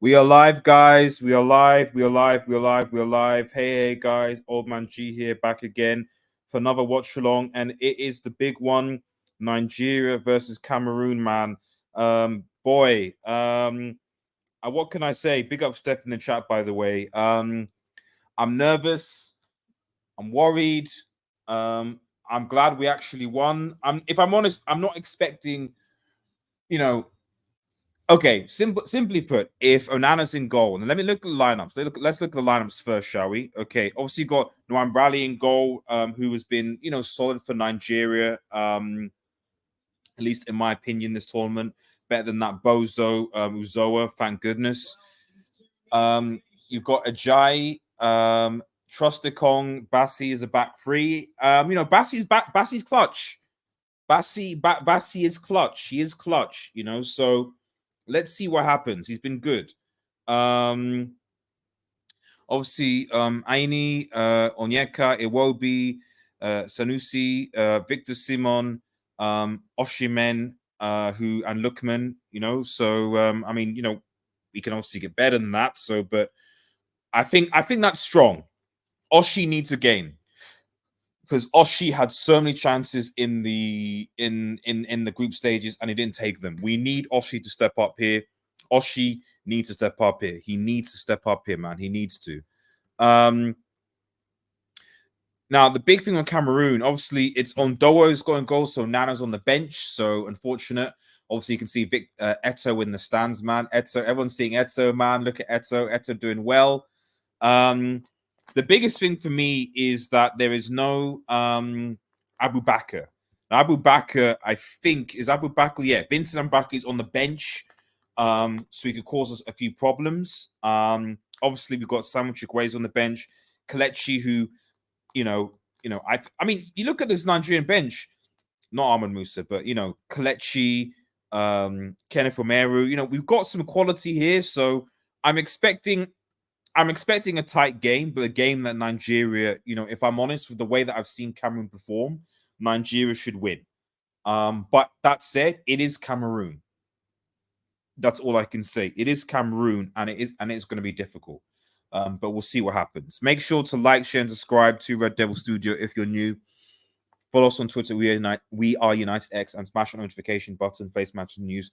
We are live, guys. We are live. We are live. We are live. We are live. Hey, guys. Old Man G here, back again for another watch along, and it is the big one: Nigeria versus Cameroon. Man, boy. What can I say? Big up Steph in the chat, by the way. I'm nervous. I'm worried. I'm glad we actually won. If I'm honest, I'm not expecting. You know, Okay, simply put, if Onana's in goal, and let me look at the lineups. Let's look at the lineups first, shall we? Okay, obviously got Nwambali in goal, who has been solid for Nigeria, at least in my opinion, this tournament. Better than that Bozo Uzoa, thank goodness. You've got Ajayi, Trusticong, Bassi is a back three. Bassi's back. Bassi's clutch. Bassi is clutch. He is clutch. So. Let's see what happens. He's been good. Obviously, Aini, Onyeka, Iwobi, Sanusi, Victor Simon, Oshimen, and Lookman. We can obviously get better than that. But I think that's strong. Oshi needs a game, because Oshi had so many chances in the group stages and he didn't take them. We need Oshi to step up here. Oshi needs to step up here. He needs to step up here, man. He needs to. Now, the big thing on Cameroon, obviously, it's on Dowo's going goal, so Nana's on the bench. So, unfortunate. Obviously, you can see Eto in the stands, man. Everyone's seeing Eto, man. Look at Eto. Eto doing well. The biggest thing for me is that there is no Abu Bakr. Now, Abu Bakr, I think, is Abu Bakr. Yeah, Vincent Mbaka is on the bench, so he could cause us a few problems. Obviously, we've got Samuel Chukwueze on the bench, Kelechi, who, you look at this Nigerian bench, not Ahmed Musa, but Kelechi, Kenneth Omeru. We've got some quality here, so I'm expecting a tight game, but a game that Nigeria, if I'm honest, with the way that I've seen Cameroon perform, Nigeria should win. But that said, it is Cameroon. That's all I can say. It is Cameroon, and it's going to be difficult. But we'll see what happens. Make sure to like, share, and subscribe to Red Devil Studio if you're new. Follow us on Twitter. We are United X, and smash the notification button, face match news,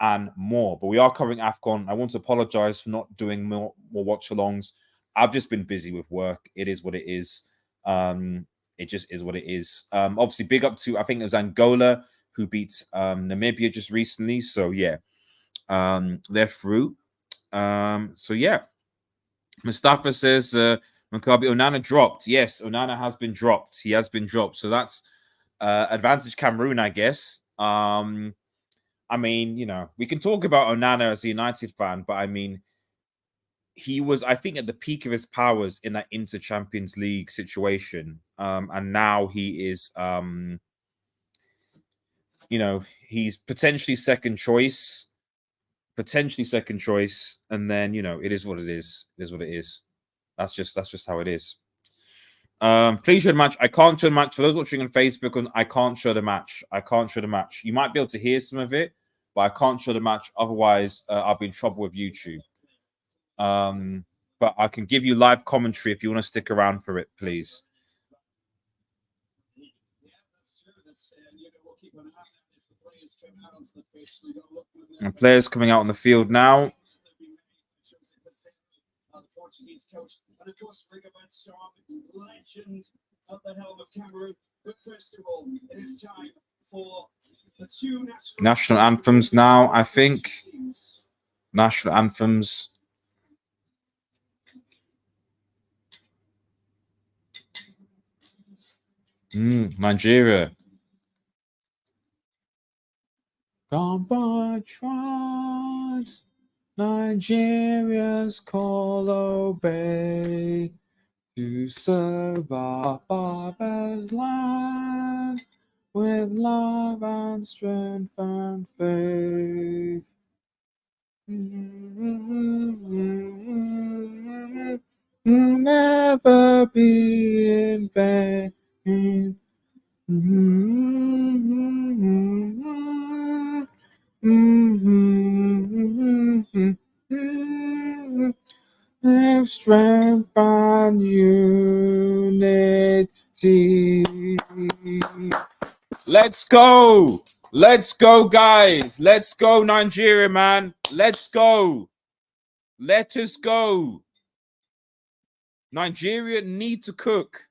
and more. But we are covering Afcon. I want to apologize for not doing more watch-alongs. I've just been busy with work. It is what it is. It just is what it is. Obviously, big up to, I think it was Angola who beat Namibia just recently. So, yeah, they're through. So, yeah. Mustafa says, Maccabi Onana dropped. Yes, Onana has been dropped. He has been dropped. So that's advantage Cameroon, I guess. We can talk about Onana as a United fan, but he was, I think, at the peak of his powers in that Inter-Champions League situation. And now he is, he's potentially second choice. And then, it is what it is. It is what it is. That's just how it is. Please show the match. I can't show the match. For those watching on Facebook, I can't show the match. You might be able to hear some of it, but I can't show the match. Otherwise, I'll be in trouble with YouTube. But I can give you live commentary if you want to stick around for it, please. And players coming out on the field now. Portuguese coach, and of course, Rigobert Sharp, legend at the helm of Cameroon. But first of all, it is time for the two national anthems now, I think. National anthems. Nigeria. Gone by trance. Nigeria's call obey to serve our father's land with love and strength and faith. Never be in vain. Strength and unity. Let's go. Let's go, guys. Let's go, Nigeria, man. Let's go. Let us go. Nigeria need to cook.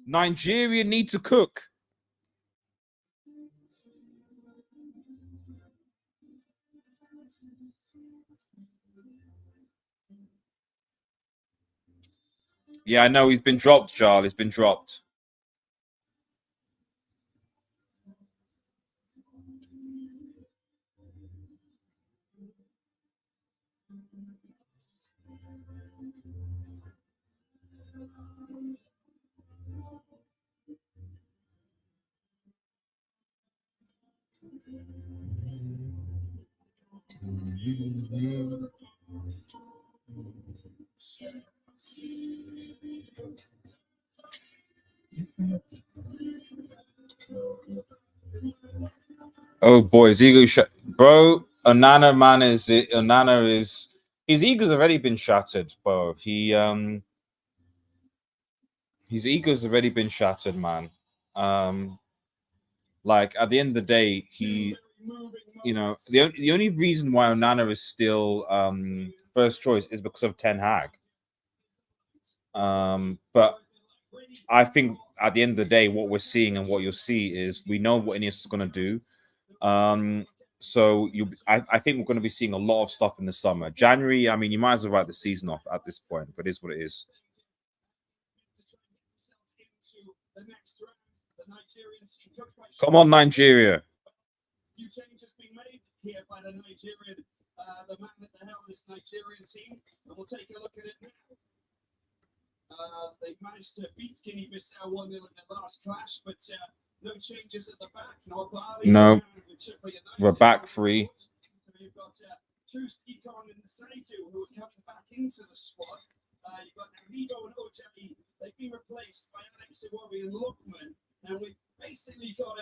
Nigeria need to cook. Yeah, I know he's been dropped, Charles. He's been dropped. Oh boy, his ego bro. Onana man is it? Onana is his ego's already been shattered, bro. His ego's already been shattered, man. Like at the end of the day, the only reason why Onana is still first choice is because of Ten Hag. But I think at the end of the day, what we're seeing and what you'll see is we know what Iniesta is going to do. So I think we're going to be seeing a lot of stuff in the summer. January, I mean, you might as well write the season off at this point, but it is what it is. Come on, Nigeria. Few changes being made here by the Nigerian, the man at the helm of this Nigerian team, and we'll take a look at it now. They've managed to beat Guinea-Bissau 1-0 in their last clash, but no changes at the back. No, we're back free. So you've got Truce, Econ, and Saidu who are coming back into the squad. You've got Amibo and Ojayi. They've been replaced by Alex Iwobi and Lookman. And we've basically got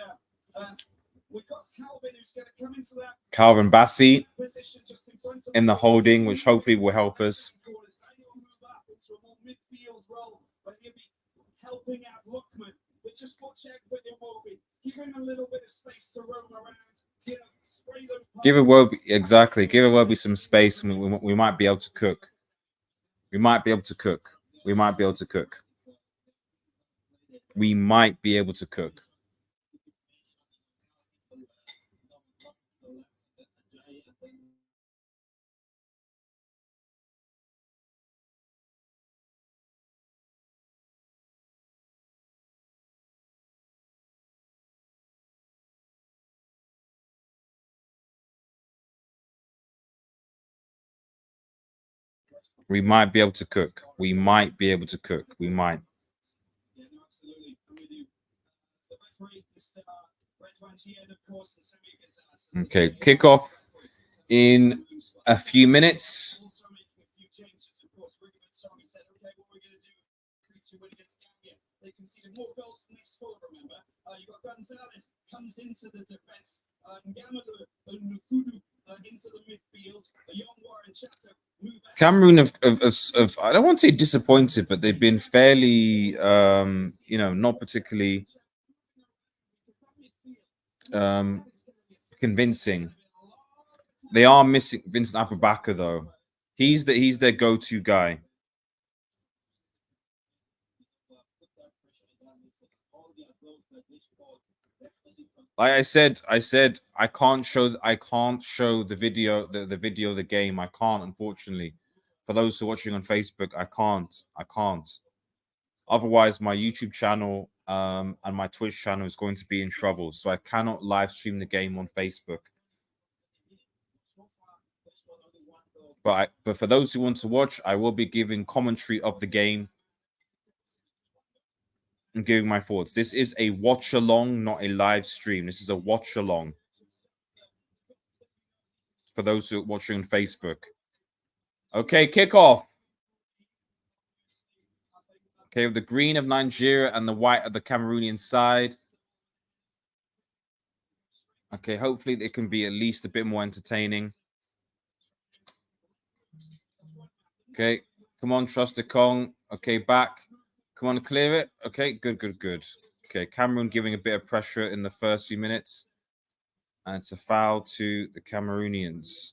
we've got Calvin who's going to come into that. Calvin Bassi in the holding, which hopefully will help us. Midfield role where he'll be helping out Lookman, but just watch out for Iwobi. Give him a little bit of space to roam around. Spray those. Give Iwobi exactly. Give Iwobi some space, and we might be able to cook. We might be able to cook. We might be able to cook. We might be able to cook. We might be able to cook. We might be able to cook. We might. Okay, kickoff in a few minutes. They conceded more goals than they scored, remember. You've got Gonzalez comes into the defense. Ngamadu and Nukudu into the midfield. Yongwa and Chato move out. Cameroon have I don't want to say disappointed, but they've been fairly not particularly convincing. They are missing Vincent Abubakar though. He's their go-to guy. Like I said I can't show the video the video of the game. I can't, unfortunately. For those who are watching on Facebook, I can't. Otherwise, my YouTube channel and my Twitch channel is going to be in trouble. So I cannot live stream the game on Facebook. But for those who want to watch, I will be giving commentary of the game and giving my thoughts. This is a watch along, not a live stream. This is a watch along. For those who are watching on Facebook. Okay, kickoff. Okay, with the green of Nigeria and the white of the Cameroonian side. Okay, hopefully it can be at least a bit more entertaining. Okay, Come on, trust the Kong. Okay, back. Come on, clear it. Okay, good. Okay, Cameroon giving a bit of pressure in the first few minutes. And it's a foul to the Cameroonians.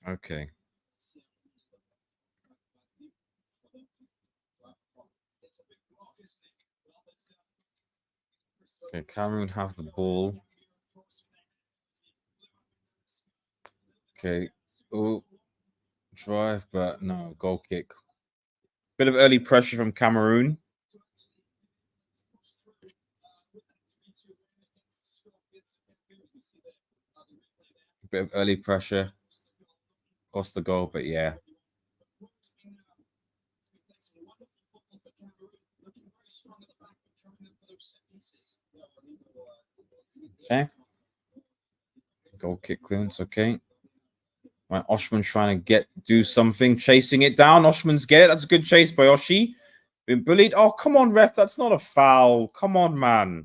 Okay. Okay, Cameroon have the ball. Okay. Oh, drive, but no, goal kick. Bit of early pressure from Cameroon. Bit of early pressure. Lost the goal, but yeah. Okay. Goal kick clearance, okay. Right, Oshman trying to do something, chasing it down. Oshman's get it. That's a good chase by Oshi. Been bullied. Oh, come on, ref. That's not a foul. Come on, man.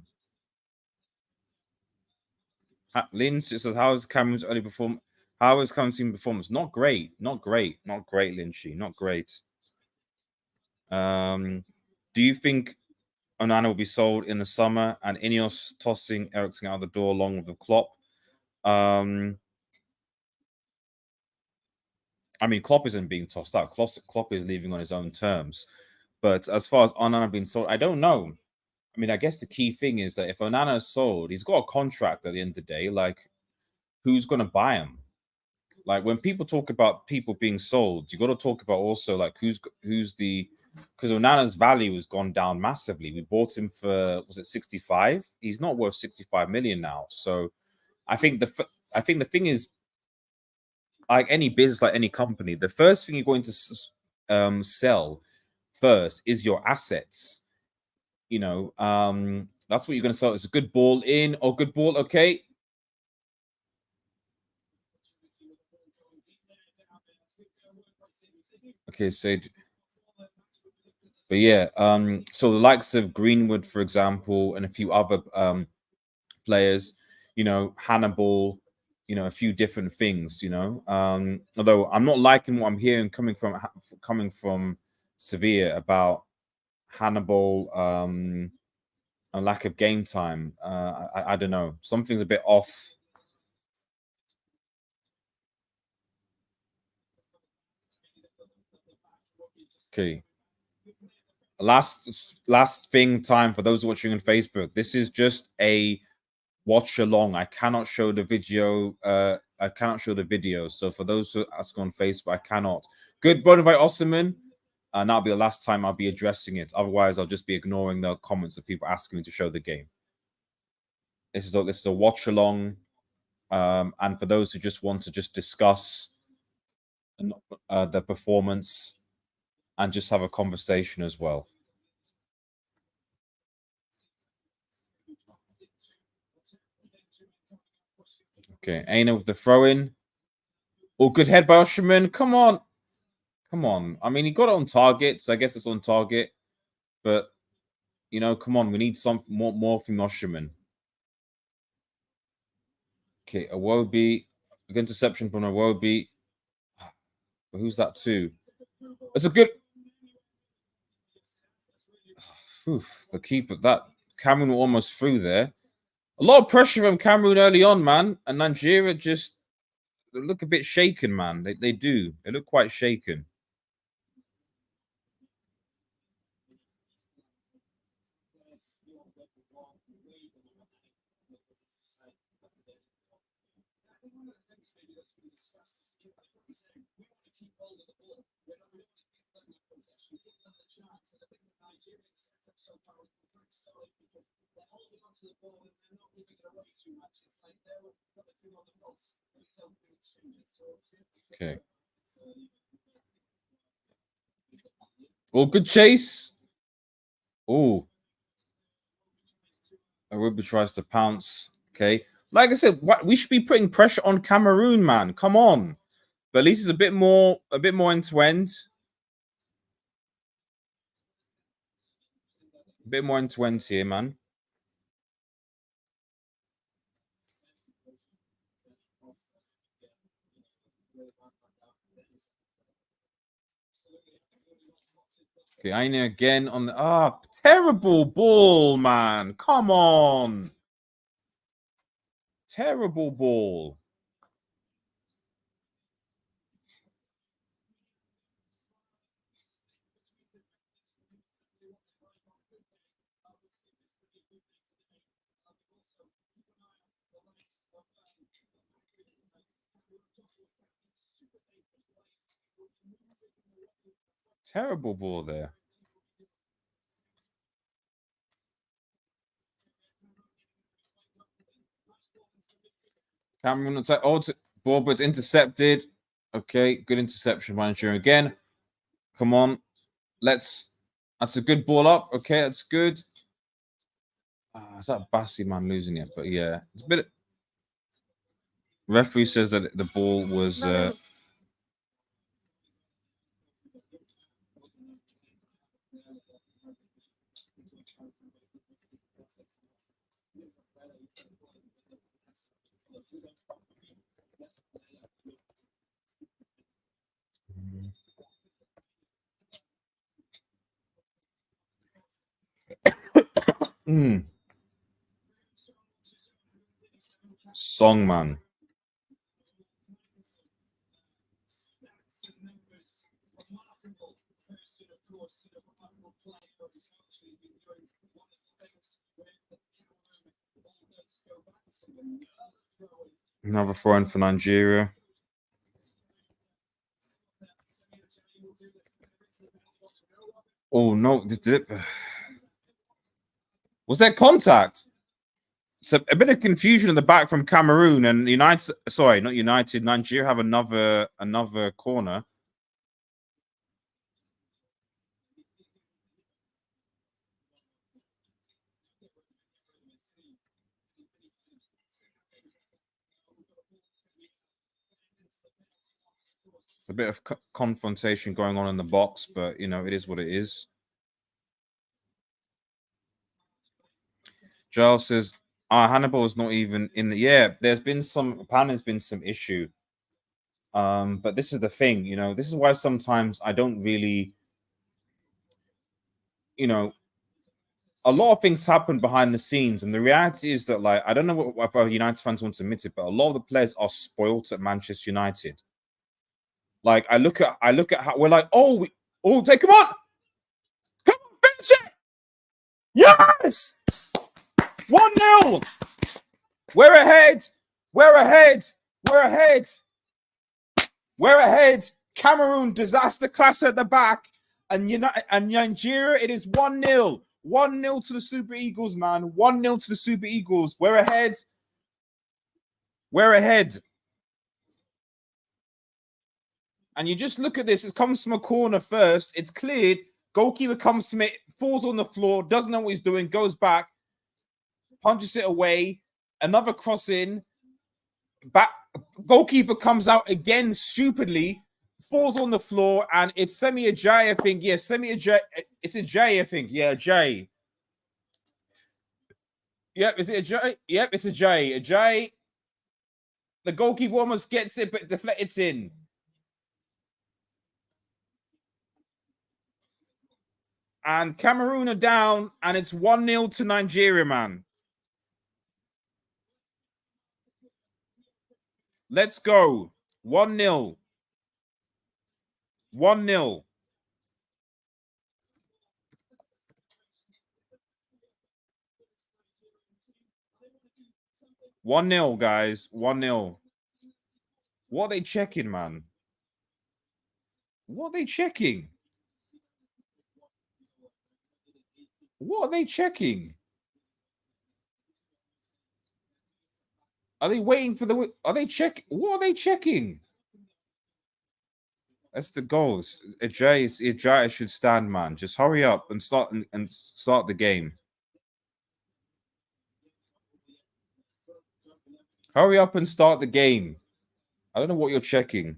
Lynn says, how is Cameron's early performance? How is Cameron's team performance? Not great. Not great, Lynchy. Not great. Do you think Onana will be sold in the summer and Ineos tossing Eriksen out the door along with the Klopp? I mean, Klopp isn't being tossed out. Klopp is leaving on his own terms. But as far as Onana being sold, I don't know. I mean, I guess the key thing is that if Onana is sold, he's got a contract at the end of the day. Like, who's going to buy him? Like, when people talk about people being sold, you got to talk about also like who's the, because Onana's value has gone down massively. We bought him for, was it 65? He's not worth 65 million now. So I think the thing is, like any business, like any company, the first thing you're going to sell first is your assets. You know, that's what you're going to sell. It's a good ball in or good ball. Okay. Okay, so, but yeah, so the likes of Greenwood, for example, and a few other players, you know, Hannibal, you know, a few different things, you know. Although I'm not liking what I'm hearing coming from Sevilla about Hannibal, a lack of game time. I don't know. Something's a bit off. Okay. Last thing time for those watching on Facebook. This is just a watch along. I cannot show the video. I cannot show the video. So for those who ask on Facebook, I cannot. Good body by Osman. And that'll be the last time I'll be addressing it. Otherwise, I'll just be ignoring the comments of people asking me to show the game. This is a watch along. And for those who just want to just discuss the performance and just have a conversation as well. Okay, Aina with the throw in. Oh, good head by Osherman. Come on. Come on. I mean, he got it on target, so I guess it's on target. But, you know, come on. We need some more from Osherman. Okay, Awobi. Good interception from Awobi. Who's that to? It's a good... Oof, the keeper. That Cameroon were almost through there. A lot of pressure from Cameroon early on, man. And Nigeria just look a bit shaken, man. They do. They look quite shaken. Okay. Oh, good chase. Oh. Aruba tries to pounce. Okay. Like I said, we should be putting pressure on Cameroon, man. Come on. But at least it's a bit more end to end. A bit more in 20 here, man. Okay, Aina again on the terrible ball, man. Come on. Terrible ball. Terrible ball there. Cameroon attack. Oh, ball, but it's intercepted. Okay, good interception, manager again. Come on. That's a good ball up. Okay, that's good. Is that Bassi man losing it? But yeah, it's a bit. Referee says that the ball was. Song man. Another throw in for Nigeria. Oh no! Was there contact? So a bit of confusion in the back from Cameroon and United. Sorry, not United. Nigeria have another corner. A bit of confrontation going on in the box, but you know it is what it is. Giles says, Hannibal is not even in the. Yeah, there's been some. Apparently, there's been some issue. But this is the thing, you know. This is why sometimes I don't really, you know, a lot of things happen behind the scenes, and the reality is that, like, I don't know what United fans want to admit it, but a lot of the players are spoilt at Manchester United. Like, I look at how we're like, take him on, finish it, yes, 1-0. We're ahead. We're ahead. We're ahead. We're ahead. Cameroon disaster class at the back, and Nigeria. It is 1-0. 1-0 to the Super Eagles, man. 1-0 to the Super Eagles. We're ahead. We're ahead. And you just look at this. It comes from a corner first. It's cleared. Goalkeeper comes to it, falls on the floor, doesn't know what he's doing, goes back, punches it away. Another cross in. Back. Goalkeeper comes out again stupidly, falls on the floor, and it's Semi Ajayi, I think. Yeah, Semi Ajayi. It's Ajayi, I think. Yeah, Ajayi. Yep, is it Ajayi? Yep, it's Ajayi. Ajayi. The goalkeeper almost gets it, but deflects in. And Cameroon are down, and it's 1-0 to Nigeria, man. Let's go. 1-0. 1-0. One nil, guys. 1-0. What are they checking, man? What are they checking? What are they checking? Are they waiting for the? Are they check? What are they checking? That's the goals. Ajayi should stand, man. Just hurry up and start the game. Hurry up and start the game. I don't know what you're checking.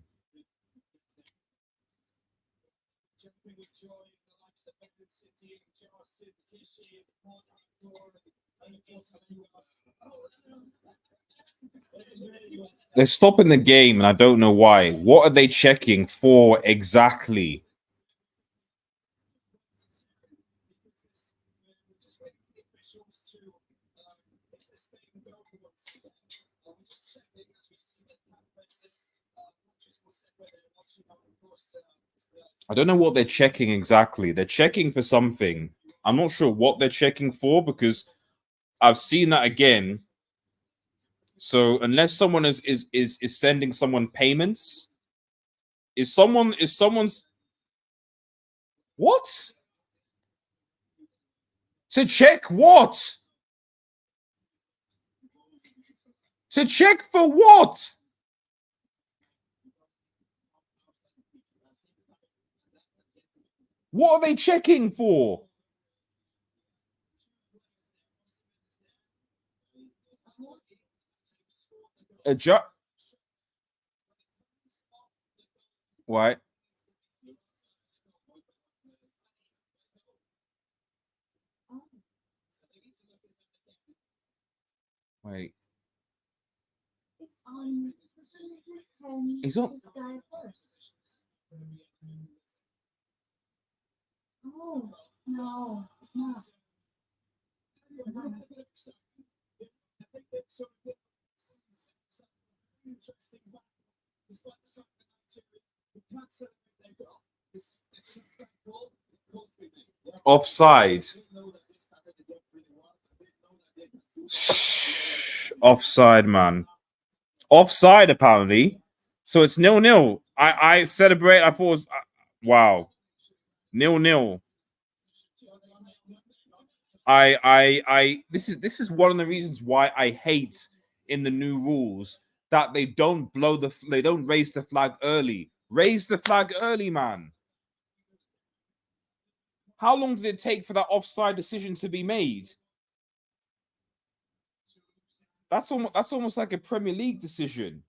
They're stopping the game, and I don't know why. What are they checking for exactly? I don't know what they're checking exactly. They're checking for something. I'm not sure what they're checking for because I've seen that again. So unless someone is sending someone payments, is someone's what? To check what? To check for what? What are they checking for? Adjust. What? Wait. He's on. Oh, no, it's not. Offside. Offside, man. Offside, apparently. So it's 0-0. I celebrate. I thought it was wow. 0-0. This is one of the reasons why I hate in the new rules that they don't raise the flag early. Raise the flag early, man. How long did it take for that offside decision to be made? That's almost like a Premier League decision.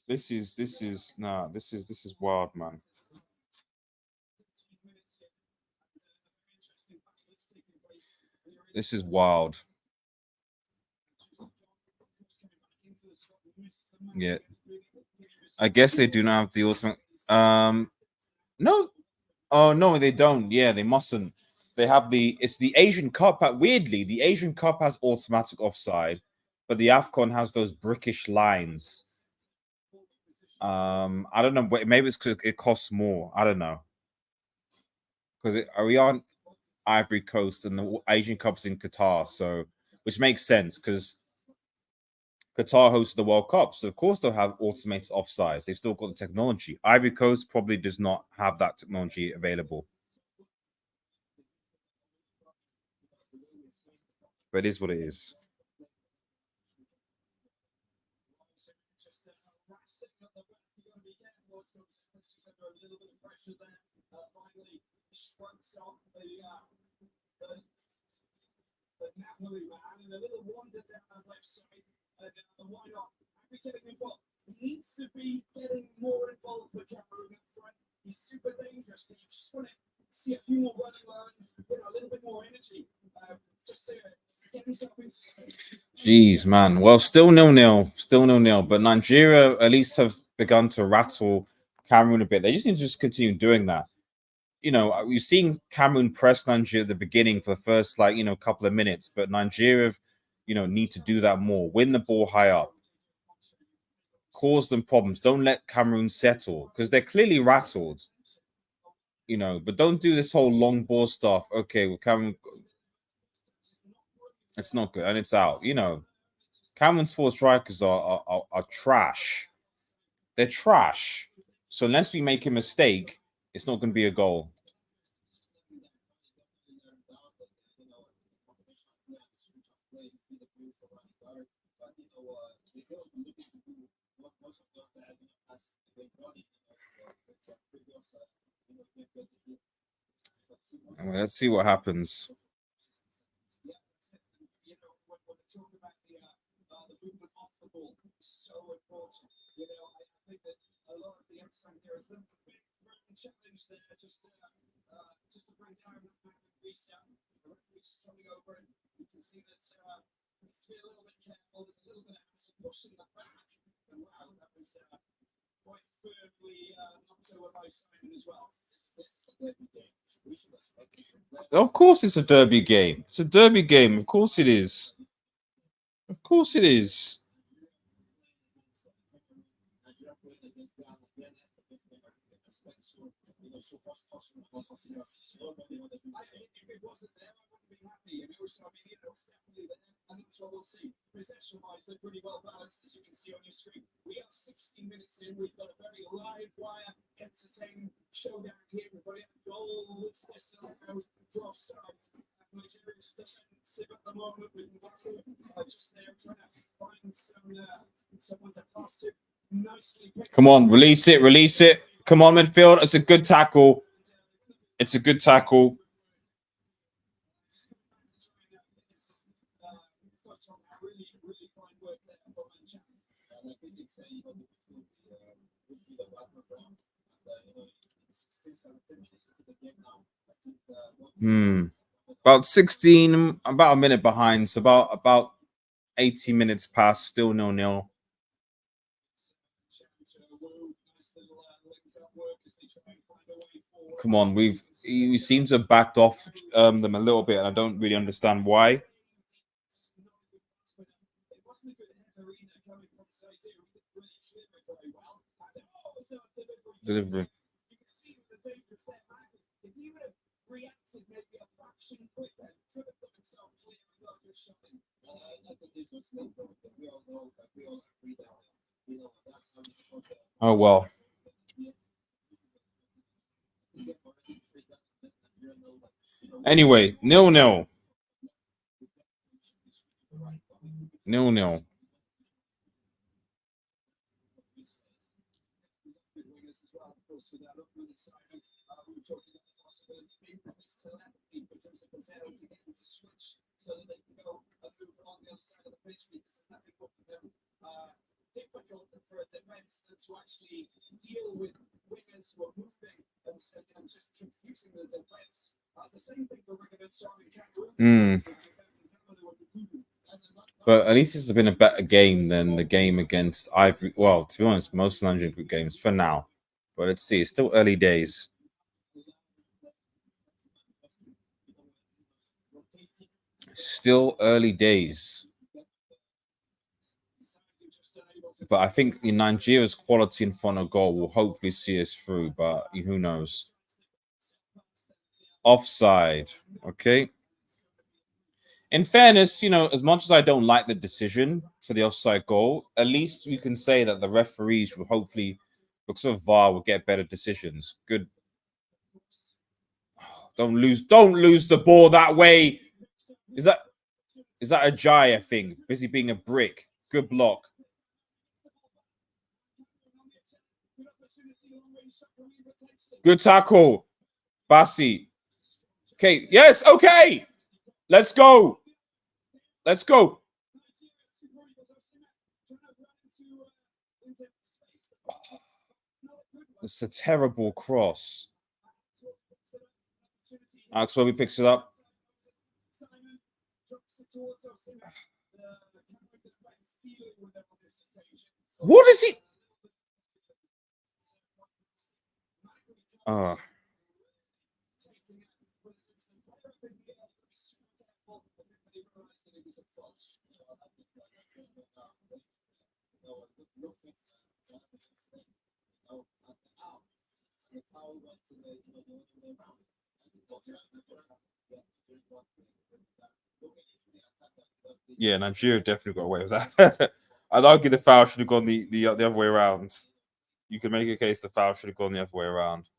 This is wild, man. This is wild. Yeah. I guess they do not have the ultimate. No. Oh no, they don't. Yeah, they mustn't. They have it's the Asian Cup. Weirdly, the Asian Cup has automatic offside, but the Afcon has those brickish lines. I don't know. Maybe it's because it costs more. I don't know. Because we on Ivory Coast and the Asian Cup's in Qatar, so which makes sense because Qatar hosts the World Cup, so of course they'll have automated offsides. They've still got the technology. Ivory Coast probably does not have that technology available. But it is what it is. Needs to be getting more involved for Cameroon up front. He's super dangerous, but you just want to see a few more running lines, a little bit more energy, just to get himself into space. Jeez, man. Well, still 0-0, still 0-0. But Nigeria at least have begun to rattle Cameroon a bit. They just need to just continue doing that. We've seen Cameroon press Nigeria at the beginning for the first couple of minutes, but Nigeria, need to do that more. Win the ball high up. Cause them problems. Don't let Cameroon settle because they're clearly rattled. But don't do this whole long ball stuff. Okay, well, Cameroon, it's not good and it's out. Cameroon's four strikers are trash. They're trash. So unless we make a mistake, it's not going to be a goal. Let's see what happens. There is a big challenge there, just to bring down reset. The referee just coming over, and you can see that needs to be a little bit careful. There's a little bit of hassle pushing the back, and wow, that was quite firmly knocked over by Simon as well. Of course, it's a derby game. It's a derby game. Of course, it is. Of course, it is. If it wasn't there, I wouldn't be happy. And also, I mean, it's definitely there, and that's what we'll see. Possession-wise, they're pretty well balanced, as you can see on your screen. We are 60 minutes in. We've got a very live wire, entertaining showdown here. We've got a goal. It's disallowed for offside. Nigeria just doesn't sit at the moment with Mbappe just there trying to find someone to pass to. Nicely. Come on, release it, release it. Come on, midfield. It's a good tackle. It's a good tackle. About 16, about a minute behind. So about 80 minutes past, still 0-0. Come on, he seems to have backed off them a little bit, and I don't really understand why. Delivery. Oh well. Anyway, 0-0. 0-0. So that they can go and move along the other side of the pitch, because there's nothing more difficult for a defense to actually deal with wingers who are moving and just confusing the defense. The same thing for Cameroon. But at least it's been a better game than the game against Ivory. Well, to be honest, most Nigerian group games for now. But let's see, it's still early days. Still early days. But I think in Nigeria's quality in front of goal will hopefully see us through, but who knows? Offside. Okay. In fairness, as much as I don't like the decision for the offside goal, at least you can say that the referees will hopefully, because of VAR, will get better decisions. Good. Don't lose the ball that way. Is that a Jai, I think? Busy being a brick. Good block. Good tackle. Bassi. Okay. Yes. Okay. Let's go. Let's go. It's a terrible cross. Alex Roby picks it up. What is he? Yeah, Nigeria definitely got away with that. I'd argue the foul should have gone the other way around. You can make a case the foul should have gone the other way around.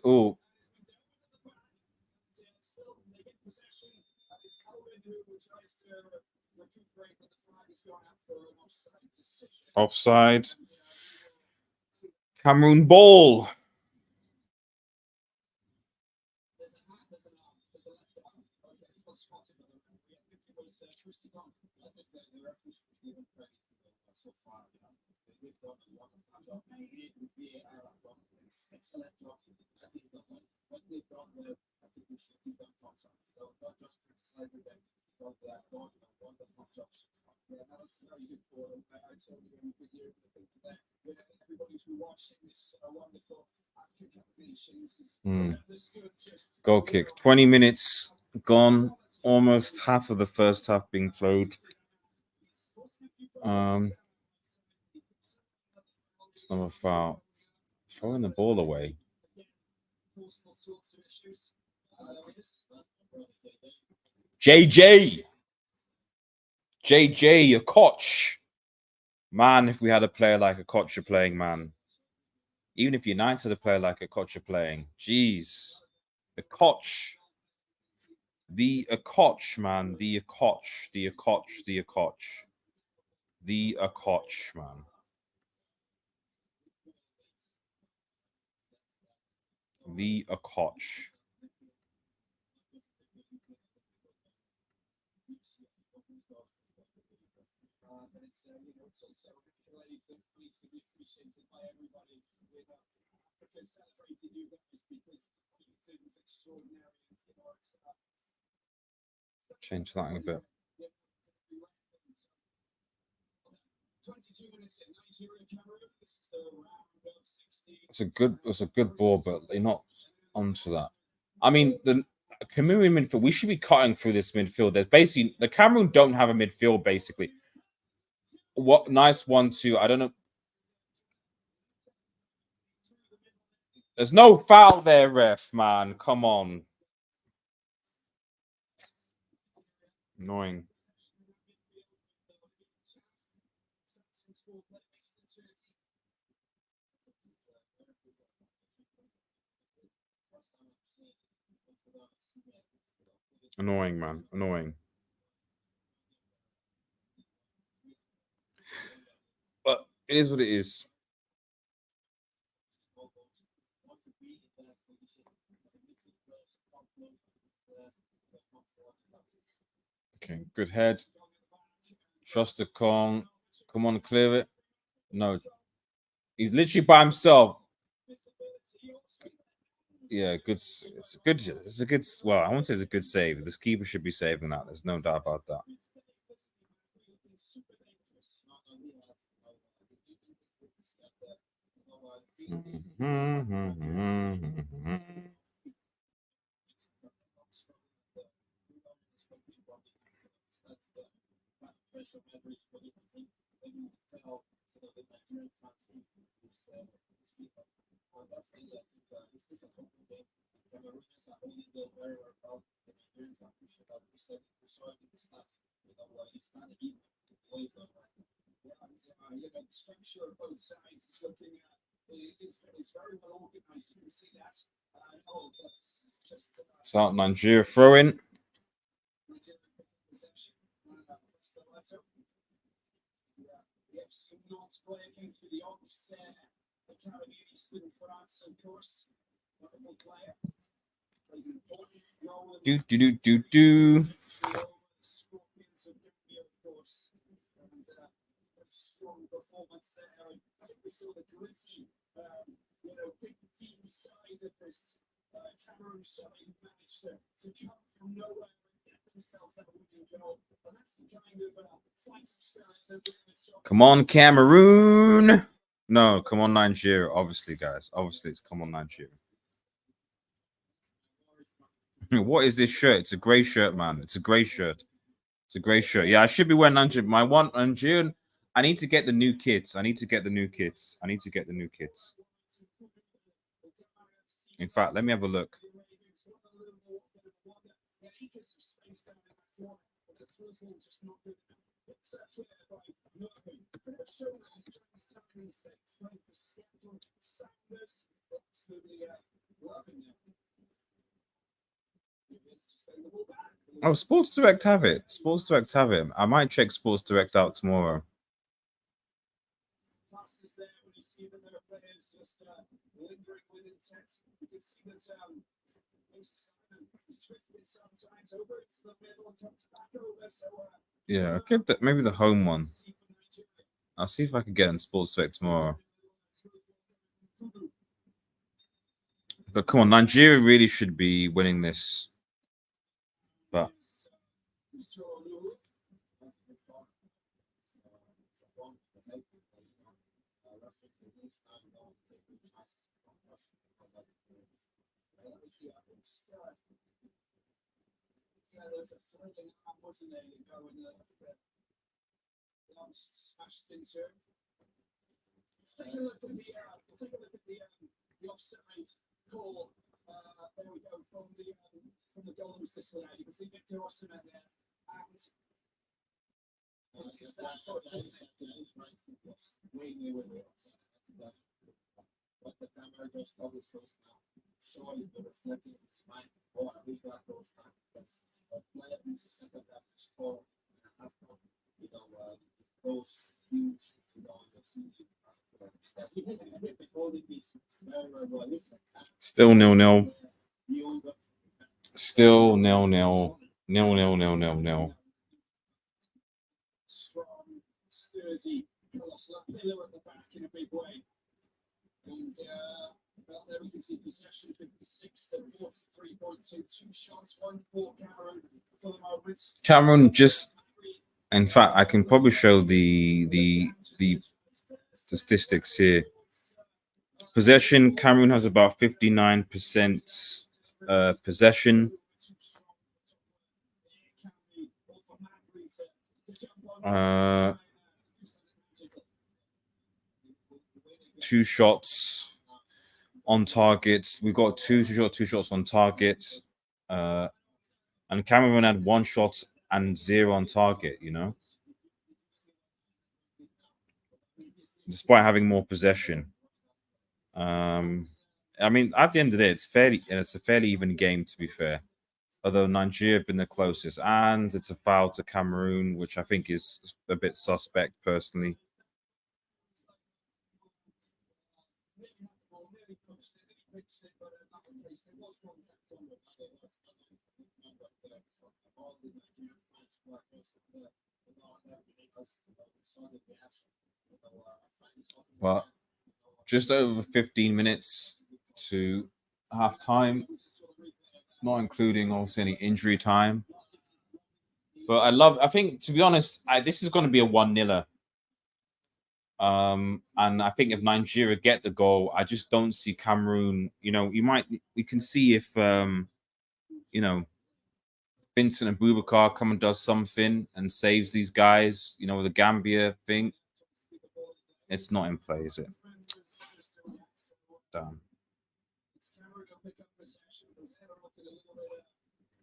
Oh. Offside. Cameroon ball. Goal kick. 20 minutes gone. Almost half of the first half being played. It's not a foul. Throwing the ball away. JJ, a coach. Man, if we had a player like a coach playing, man. Even if United a player like a coach playing. Jeez. A coach. The a coach, man. The a coach, man. The a coach. Change that a bit. It's a good ball, but they're not onto that. I mean, the Cameroon midfield, we should be cutting through this midfield. There's basically the Cameroon don't have a midfield, basically. What nice 1-2. I don't know. There's no foul there, ref, man. Come on. Annoying. Annoying, man. Annoying. But it is what it is. Okay, good head. Trust the Kong. Come on, clear it. No. He's literally by himself. Yeah, good. It's good. It's a good. Well, I won't say it's a good save. This keeper should be saving that. There's no doubt about that. Structure of both sides is looking it's very well organized. You can see that. That's just it's out Nigeria throw in. The FC Nantes play again through the Auxerre Academy in Eastern France, of course. Wonderful player. Do. Scorpions of Gambia, of course. And strong performance there. I think we saw the gritty, big deep side of this Cameroon side who managed to come from nowhere and get themselves that winning goal. And that's the kind of fighting spirit that we're Come on, Cameroon. No, come on, Nigeria. Obviously, guys. Obviously, it's come on, Nigeria. What is this shirt? It's a grey shirt, man. It's a grey shirt. It's a grey shirt. Yeah, I should be wearing Nigeria. My one Nigerian. I need to get the new kits. I need to get the new kits. In fact, let me have a look. Oh, Sports Direct have it. Sports Direct have it. I might check Sports Direct out tomorrow. really see that there are players just lingering with intent. You can see that Moses Simon has drifted sometimes over into the middle and comes back over. So yeah, I'll get that. Maybe the home one. I'll see if I can get on Sports Direct tomorrow. But come on, Nigeria really should be winning this. But there's a flying arm, wasn't there? You go and the arm just smashed into him. Let's take a look at the offside call. There we go from the goal that was disallowed. You can see Victor Osimhen there, and it's that foot, isn't it? But the camera just covers first now, showing the reflecting in his mind. Oh, I wish that goes time. That's a player who's a center back to score in a Afcon. Goes huge, in the city. still 0-0. Still 0-0. 0-0. Strong, sturdy, colossal pillar at the back in a big way. And well, there we can see possession 56 to 43.2. 2 shots, 1 for Cameroon for the moment. Cameroon just, in fact, I can probably show the statistics here. Possession, Cameroon has about 59% possession. 2 shots on target. We've got two shots on target. And Cameroon had 1 shot and 0 on target, despite having more possession. I mean, at the end of the day, it's a fairly even game, to be fair. Although Nigeria have been the closest, and it's a foul to Cameroon, which I think is a bit suspect, personally. But just over 15 minutes to half time, not including obviously any injury time. But I think, to be honest, this is going to be a 1-0. And I think if Nigeria get the goal, I just don't see Cameroon. We can see if Vincent and Boubacar come and does something and saves these guys, with the Gambia thing. It's not in play, is it? Damn.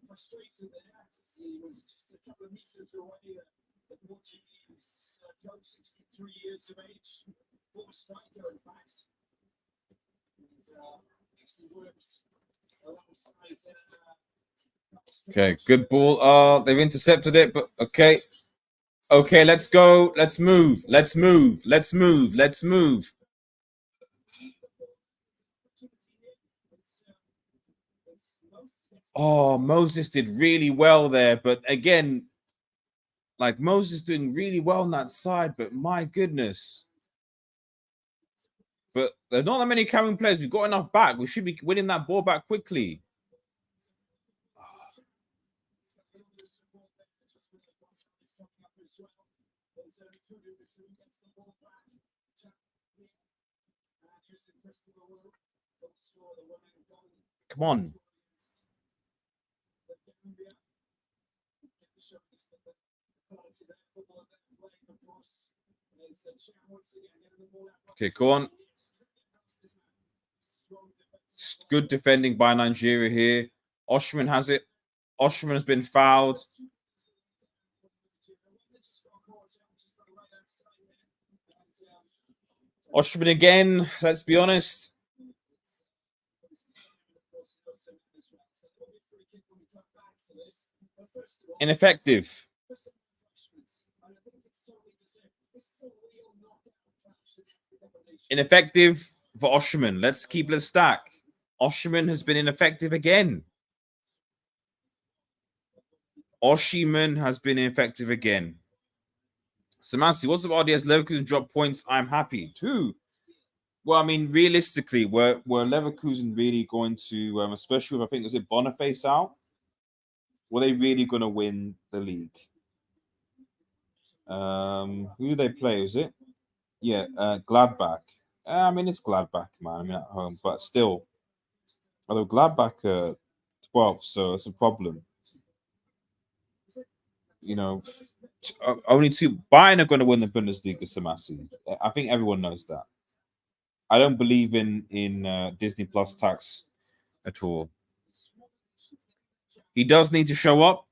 Frustrated there. He was just a couple of meters away. The Portuguese coach, 63 years of age, former striker, in fact. And actually works alongside. Okay, good ball. They've intercepted it, but okay. Okay, let's go. Let's move. Oh, Moses did really well there, but again, like Moses doing really well on that side, but my goodness. But there's not that many Cameroon players. We've got enough back. We should be winning that ball back quickly. Come on. Okay, go on. Good defending by Nigeria here. Osimhen has it. Osimhen has been fouled. Osimhen again, let's be honest. Ineffective. Ineffective for Osherman. Let's stack. Osherman has been ineffective again. Osherman has been ineffective again. Samasi, what's up, RDS? Leverkusen drop points. I'm happy too. Well, I mean, realistically, were Leverkusen really going to, especially with, I think, was it Boniface out? Were they really going to win the league? Who do they play? Was it? Yeah, Gladbach. I mean, it's Gladbach, man. I mean, at home, but still, although Gladbach 12, so it's a problem. You know, only two. Bayern are going to win the Bundesliga, Samasi. I think everyone knows that. I don't believe in Disney Plus tax at all. He does need to show up.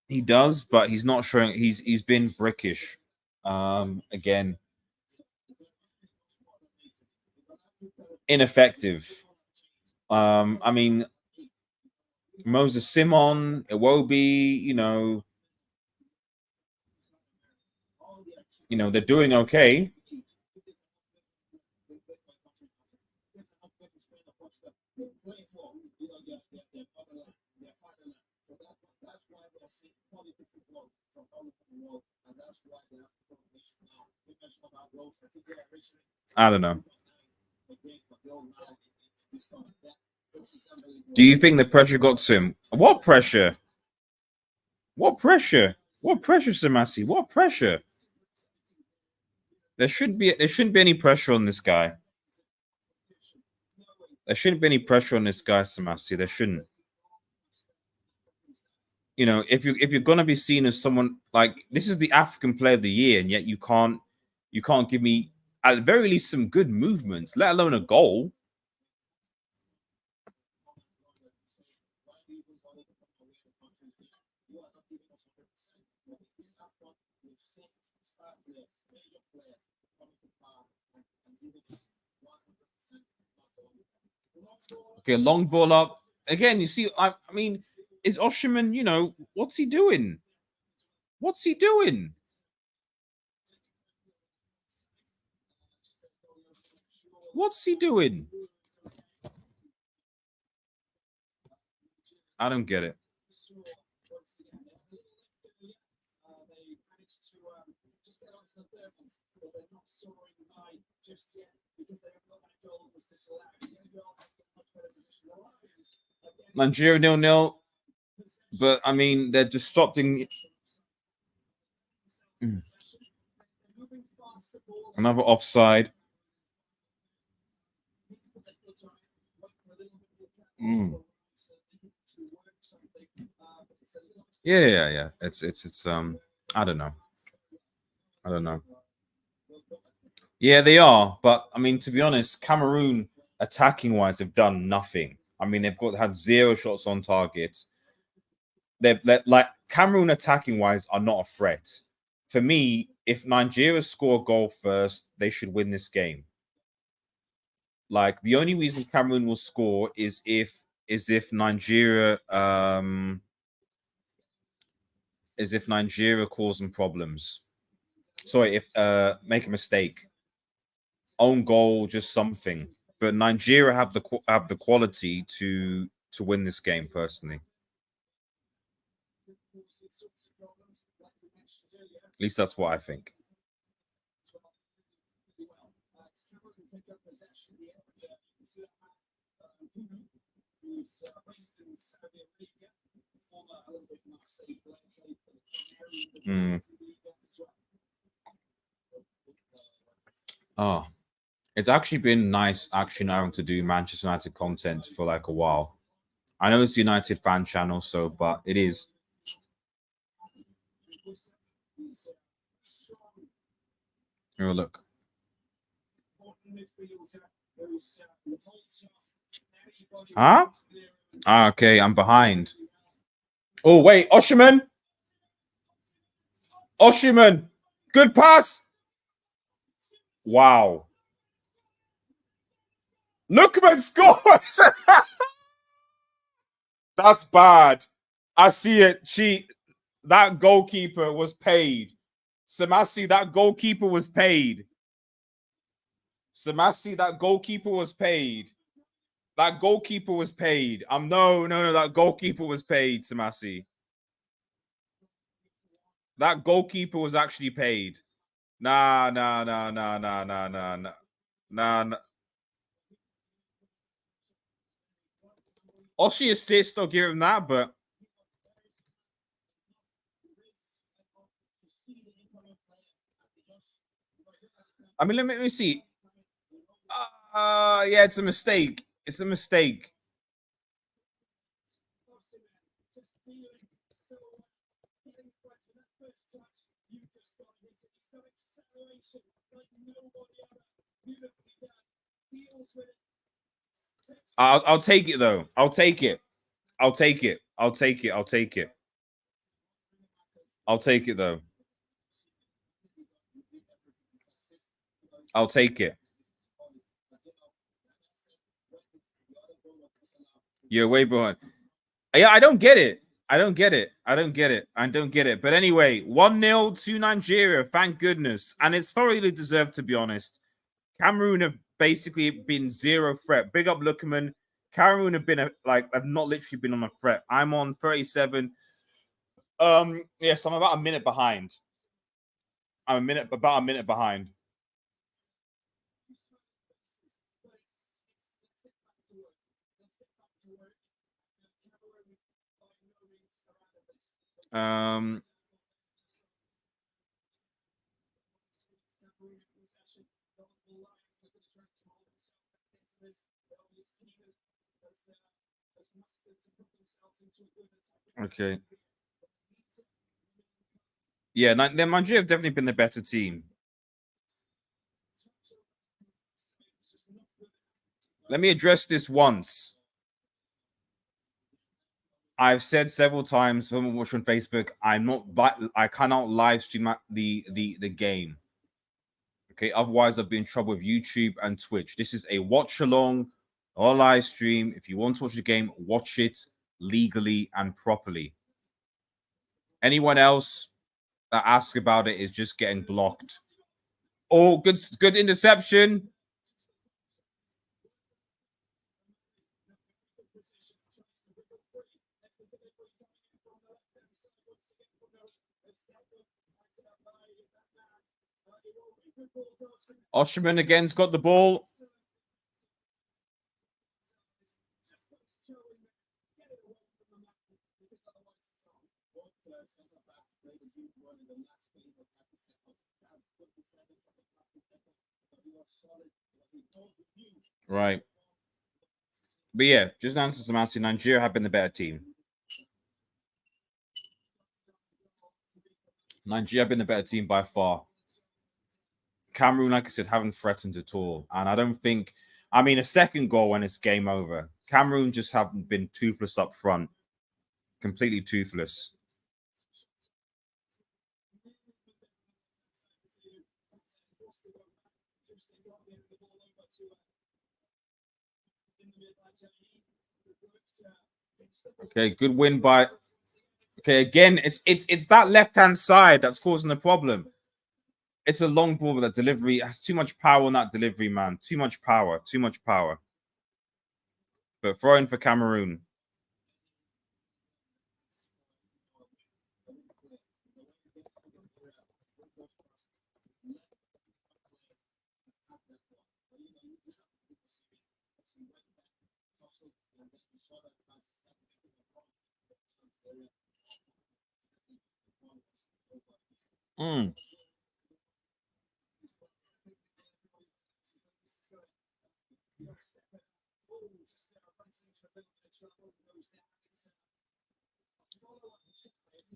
He does, but he's not showing. He's been brickish. Again, ineffective. I mean, Moses Simon, Iwobi, they're doing okay. I don't know. Do you think the pressure got to him? What pressure? What pressure? What pressure, Samasi? What pressure? There shouldn't be any pressure on this guy. There shouldn't be any pressure on this guy, Samasi. There shouldn't. If you're gonna be seen as someone like this is the African Player of the Year, and yet you can't give me at the very least some good movements, let alone a goal. Okay, long ball up again. You see, I mean, is Osherman? What's he doing? What's he doing? What's he doing? I don't get it. Nigeria 0-0, but I mean they're disrupting. Another offside. Yeah. It's I don't know. Yeah, they are, but I mean, to be honest, Cameroon attacking wise have done nothing. I mean, they've had 0 shots on target. They're like Cameroon attacking wise are not a threat. For me, if Nigeria score a goal first, they should win this game. Like the only reason Cameroon will score is if Nigeria cause them problems. Sorry, if make a mistake, own goal, just something. But Nigeria have the quality to win this game. Personally, at least that's what I think. Oh, it's actually been nice having to do Manchester United content for like a while. I know it's a United fan channel, but it is. Here, look. Huh? Okay, I'm behind. Oh, wait, Osherman. Good pass. Wow. Lookman scores. That's bad. I see it. That goalkeeper was paid. Samasi, that goalkeeper was paid. Samasi, that goalkeeper was paid. That goalkeeper was paid. No, that goalkeeper was paid, Samasi. That goalkeeper was actually paid. Nah. Or she assist or give him that, but I mean, let me see. Yeah, it's a mistake. It's a mistake. I'll take it though. I'll take it. I'll take it. I'll take it. I'll take it. I'll take it though. I'll take it. You're way behind. Yeah, I don't get it. I don't get it. I don't get it. I don't get it. But anyway, 1-0 to Nigeria. Thank goodness. And it's thoroughly deserved, to be honest. Cameroon have basically been zero threat. Big up Lookerman. Cameroon have been have not literally been on a threat. I'm on 37. Yes, I'm about a minute behind. I'm about a minute behind. Okay. Yeah, Nigeria have definitely been the better team. Let me address this once. I've said several times when we watch on Facebook, I cannot live stream the game. Okay, otherwise I'll be in trouble with YouTube and Twitch. This is a watch along or live stream. If you want to watch the game, watch it legally and properly. Anyone else that asks about it is just getting blocked. Oh, good interception. Oshman again's got the ball. Right. But yeah, just answer some answer. Nigeria have been the better team. Nigeria have been the better team by far. Cameroon, like I said, haven't threatened at all. And I don't think, I mean, a second goal when it's game over. Cameroon just haven't been toothless up front. Completely toothless. Okay, good win by. Okay, again, it's that left-hand side that's causing the problem. It's a long ball, but that delivery has too much power on that delivery, man. Too much power. Too much power. But throw in for Cameroon.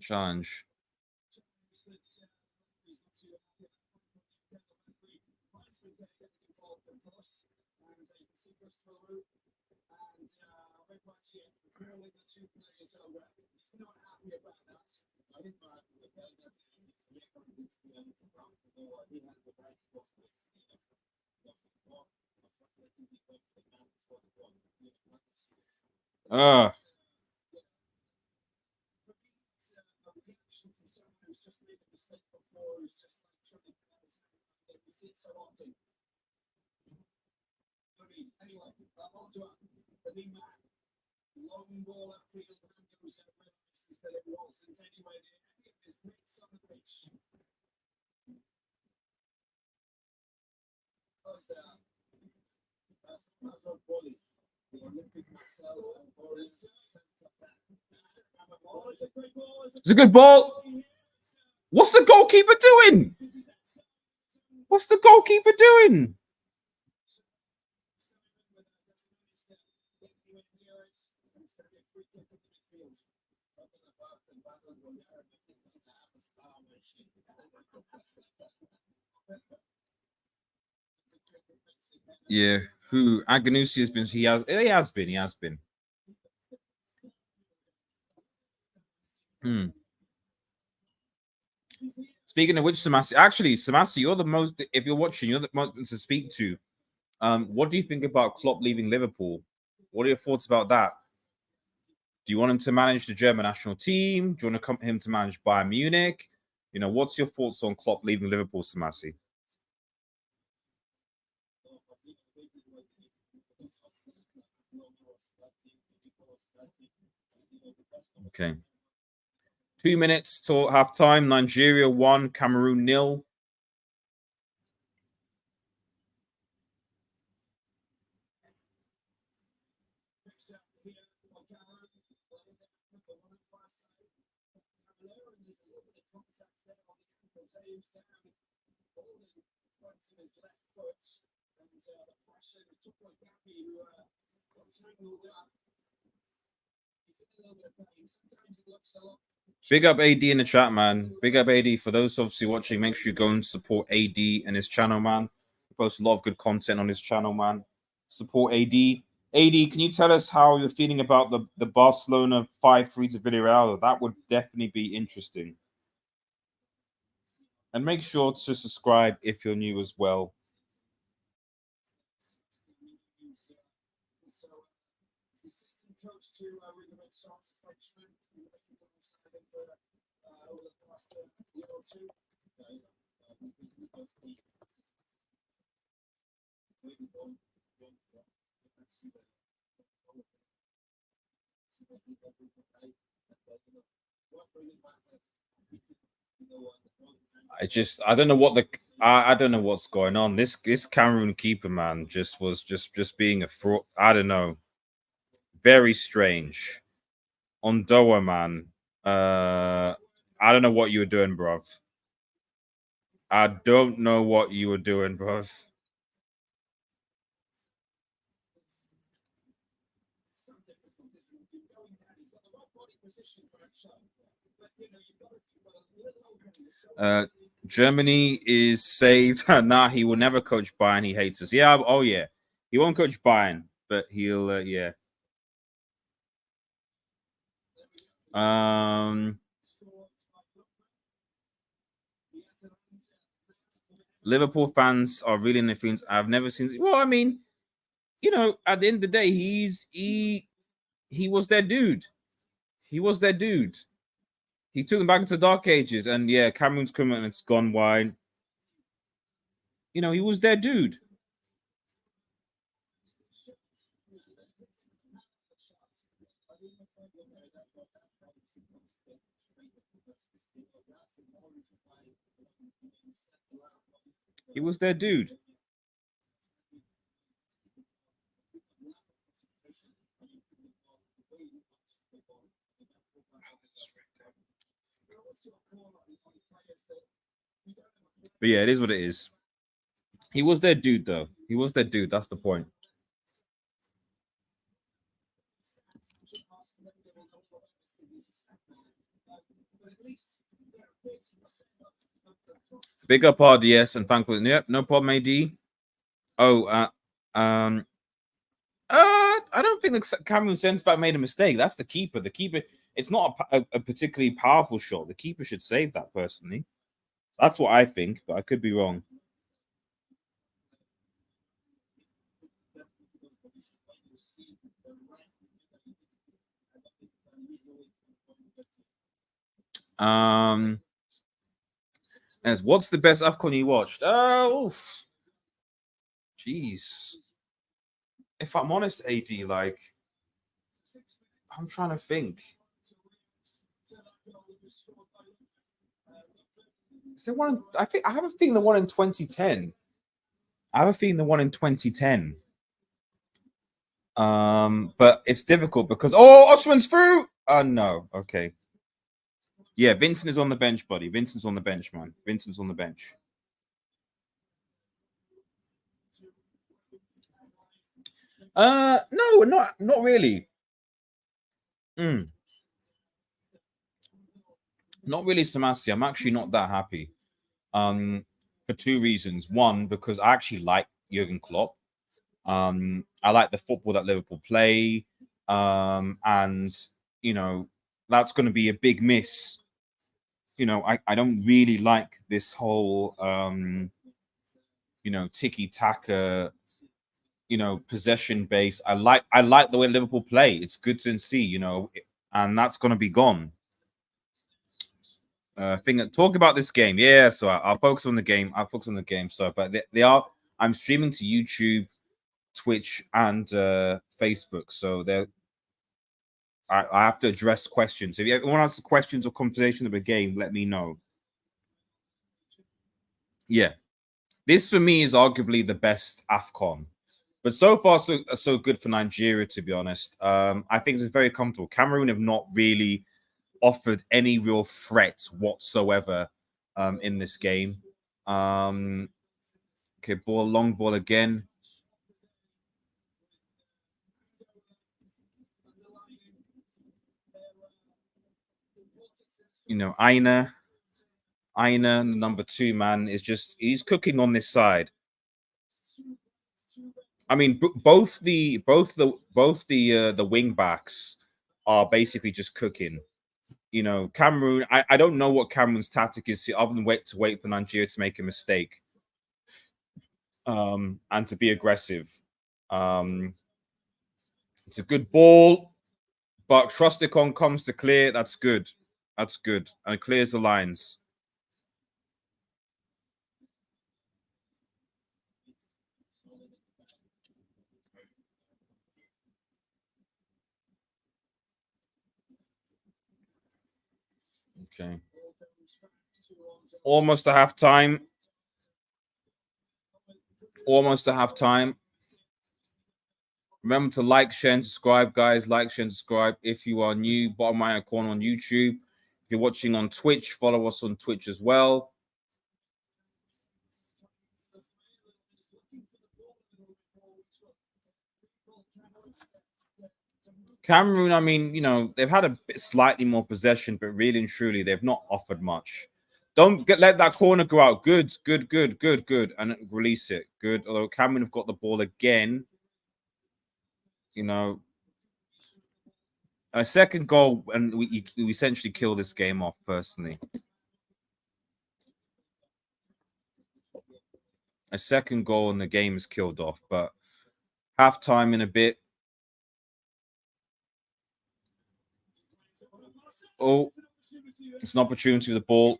Challenge. Anyway, on to the new man. Long ball upfield, and goes out realizes that it wasn't anyway. The Elliot is mates on the pitch. That's a bully. The Olympic Marcel and Boris center back. It's a great ball. It's a good ball. What's the goalkeeper doing? What's the goalkeeper doing? Yeah, who Aganusi has been? He has been. Speaking of which, Samasi, you're the most. If you're watching, you're the most to speak to. What do you think about Klopp leaving Liverpool? What are your thoughts about that? Do you want him to manage the German national team? Do you want him to manage Bayern Munich? You know, what's your thoughts on Klopp leaving Liverpool, Samasi? Okay. 2 minutes till halftime. Nigeria 1, Cameroon 0. Big up AD in the chat, man. Big up AD. For those obviously watching, make sure you go and support AD and his channel, man. He posts a lot of good content on his channel, man. Support AD. AD, can you tell us how you're feeling about the Barcelona 5-3 to Villarreal? That would definitely be interesting. And make sure to subscribe if you're new as well. I don't know what I don't know what's going on. This Cameroon keeper, man, was just being a fraud. I don't know. Very strange. On Doa, man. I don't know what you were doing, bruv. I don't know what you were doing, bruv. Germany is saved. Nah, he will never coach Bayern. He hates us. Yeah. Oh, yeah. He won't coach Bayern, but he'll, yeah. Liverpool fans are really in the feelings. I've never seen. Well, I mean, you know, at the end of the day, he was their dude. He was their dude. He took them back into the dark ages, and yeah, Cameroon's come and it's gone wide. You know, he was their dude. He was their dude. But yeah, it is what it is. He was their dude, though. He was their dude. That's the point. Big up RDS and thankful. Yep, no problem, AD. Oh, I don't think the Cameroon sense back made a mistake. That's the keeper. The keeper. It's not a particularly powerful shot. The keeper should save that. Personally, that's what I think, but I could be wrong. As what's the best Afcon you watched? Oh, jeez. if I'm honest, AD, like I'm trying to think. Is there one? I think I have a feeling the one in 2010. I have a feeling the one in 2010. But it's difficult because Oshman's through. Oh no. Okay. Yeah, Vincent is on the bench, buddy. Vincent's on the bench, man. Vincent's on the bench. No, not really. Not really, Samasi. I'm actually not that happy. For two reasons. One, because I actually like Jurgen Klopp. I like the football that Liverpool play. And you know, that's going to be a big miss. You know, I don't really like this whole tiki-taka, possession base. I like the way Liverpool play. It's good to see, and that's going to be gone. Talk about this game. Yeah, so I'll focus on the game. So, but they are. I'm streaming to YouTube, Twitch, and Facebook. So I have to address questions. If anyone has questions or conversation of the game, let me know. Yeah, this for me is arguably the best Afcon, but so far so good for Nigeria. To be honest, I think it's very comfortable. Cameroon have not really offered any real threat whatsoever in this game. Okay, long ball again. Aina, the number 2 man, he's cooking on this side. I mean, both the wing backs are basically just cooking. Cameroon. I don't know what Cameroon's tactic is other than wait for Nigeria to make a mistake, and to be aggressive. It's a good ball, but Trusticon comes to clear. That's good. And clears the lines. Okay. Almost a half time. Remember to like, share, and subscribe, guys. Like, share, and subscribe. If you are new, bottom right corner on YouTube. If you're watching on Twitch, follow us on Twitch as well. Cameroon, I mean, they've had a bit slightly more possession, but really and truly, they've not offered much. Don't let that corner go out. Good. And release it. Good. Although Cameroon have got the ball again. A second goal, and we essentially kill this game off, personally. A second goal and the game is killed off, but half time in a bit. Oh, it's an opportunity with the ball.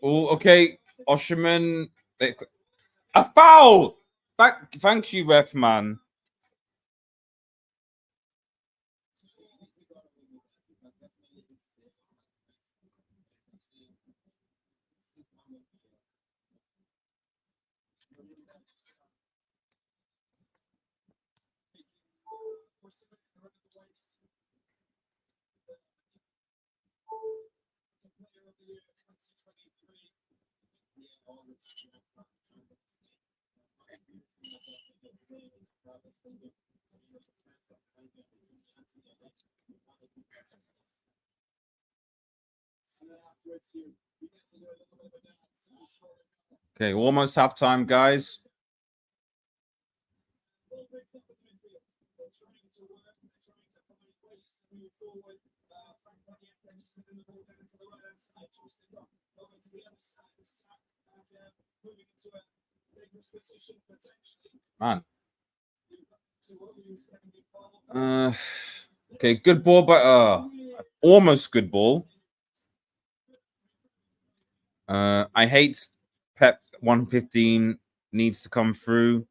Oh, okay. Osherman. A foul! Thank you, ref, man. Okay, almost half time, guys. Man. Okay, good ball, but almost good ball. I hate Pep 115 needs to come through.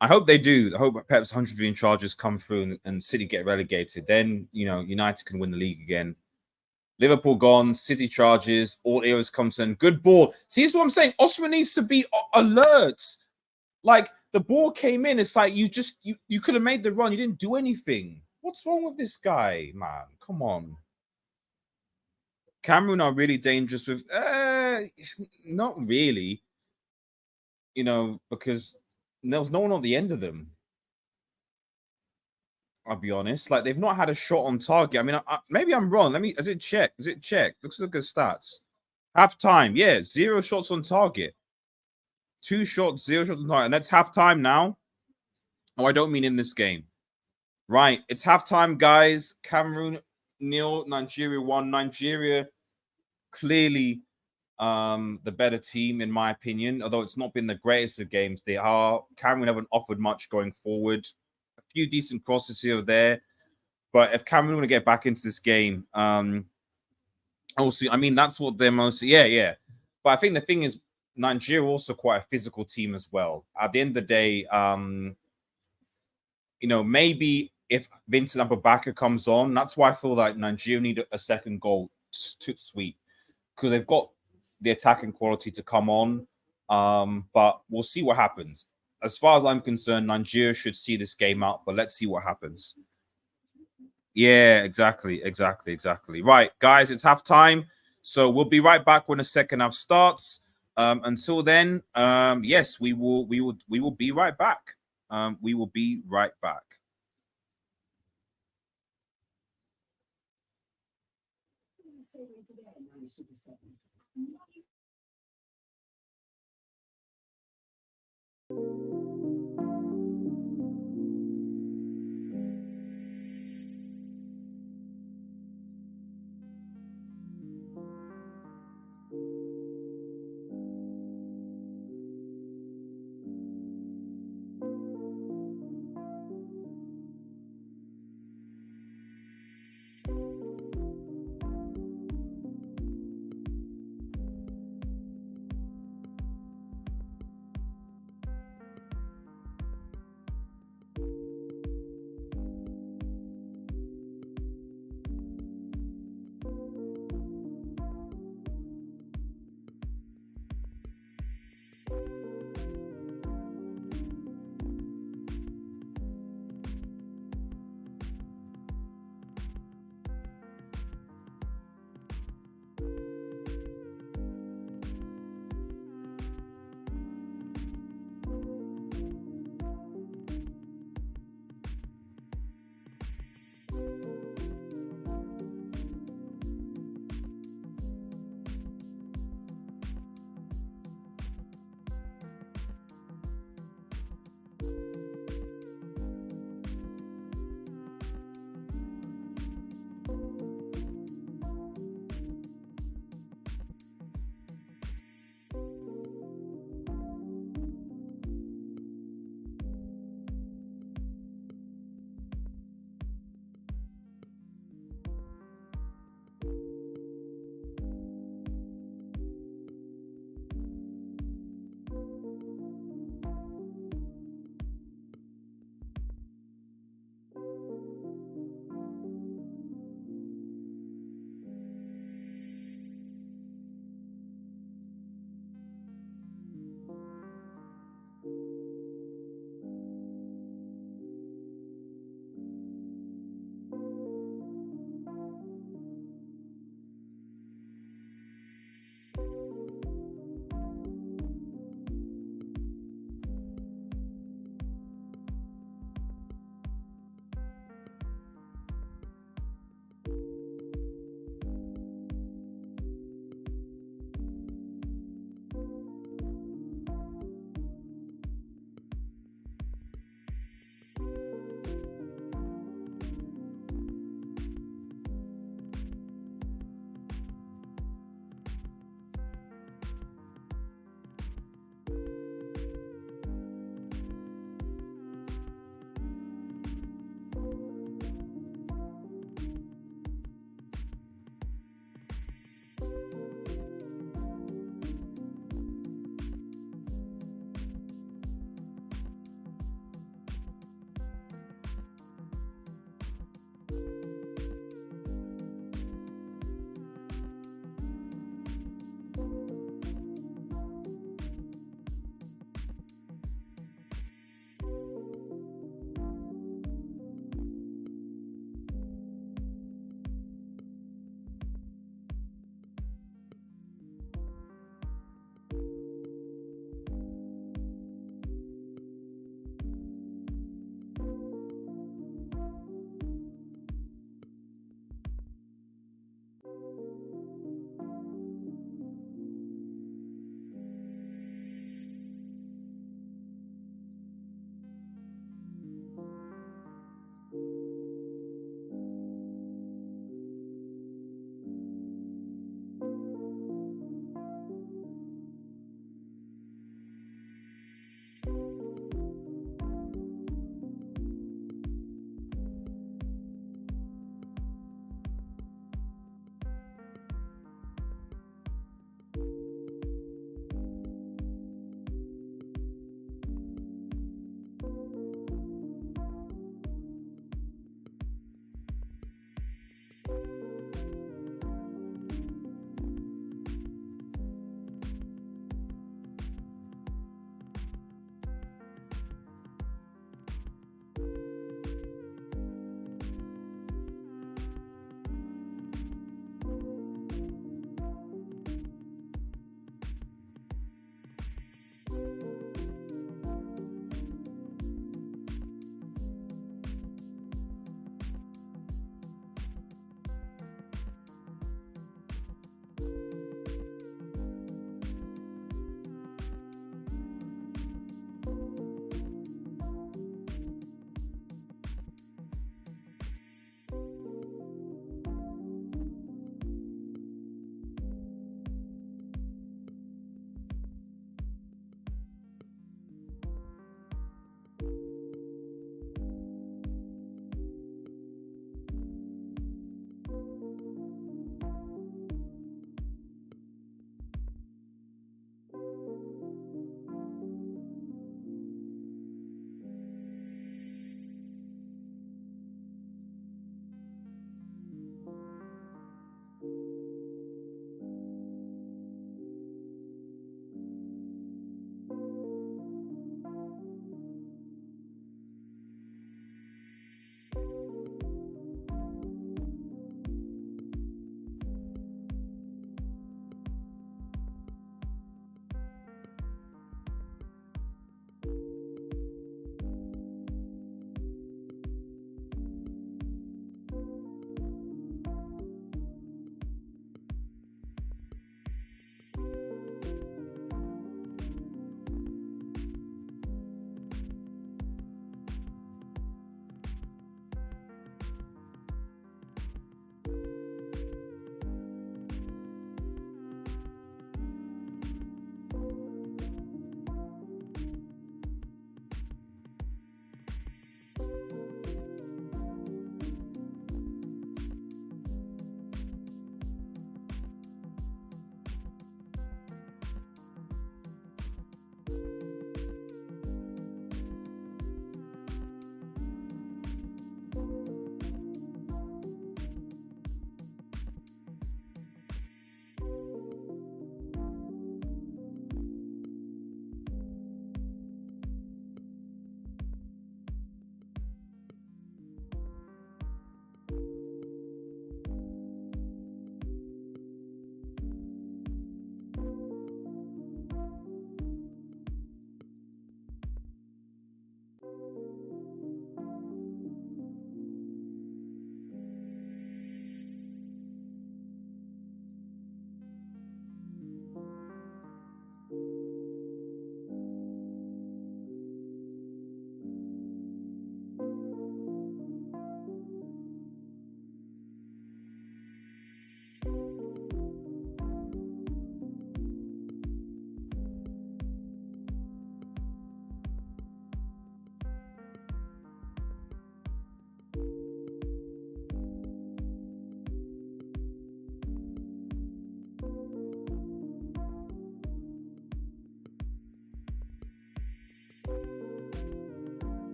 I hope they do. I hope Pep's 115 charges come through and City get relegated. Then, you know, United can win the league again. Liverpool gone, City charges, all eras come to an good ball. See, this is what I'm saying. Osman needs to be alert. Like, the ball came in. It's like you could have made the run. You didn't do anything. What's wrong with this guy, man? Come on. Cameroon are really dangerous with not really, you know, because there was no one on the end of them. I'll be honest. Like, they've not had a shot on target. I mean, maybe I'm wrong. Is it check? Looks like good stats. Half time, yeah, 0 shots on target. 2 shots, 0 shots on target. And that's half time now. Oh, I don't mean in this game. Right, it's halftime, guys. Cameroon 0, Nigeria 1. Nigeria clearly the better team, in my opinion. Although it's not been the greatest of games, Cameroon haven't offered much going forward. A few decent crosses here or there, but if Cameroon want to get back into this game, also, I mean, that's what they're mostly. Yeah. But I think the thing is, Nigeria also quite a physical team as well. At the end of the day, you know, maybe if Vincent Abubakar comes on, that's why I feel like Nigeria need a second goal to sweep, because they've got the attacking quality to come on. But we'll see what happens. As far as I'm concerned, Nigeria should see this game out, but let's see what happens. Yeah, exactly. Right, guys, it's halftime. So we'll be right back when the second half starts. Until then, yes, we will be right back. We will be right back.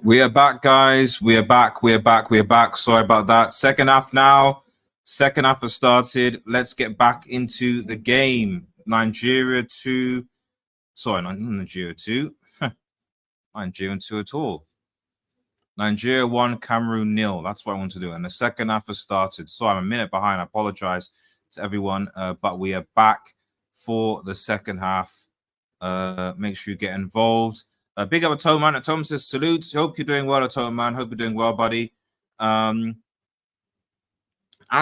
We are back, guys. We are back. We are back. We are back. Sorry about that. Second half now. Second half has started. Let's get back into the game. Nigeria 2. Sorry, not Nigeria 2. Nigeria 2 at all. Nigeria 1, Cameroon 0. That's what I want to do. And the second half has started. So I'm a minute behind. I apologize to everyone. But we are back for the second half. Make sure you get involved. Big up Atom Man. Atom says salute. Hope you're doing well, Atom Man. Hope you're doing well, buddy. Aaron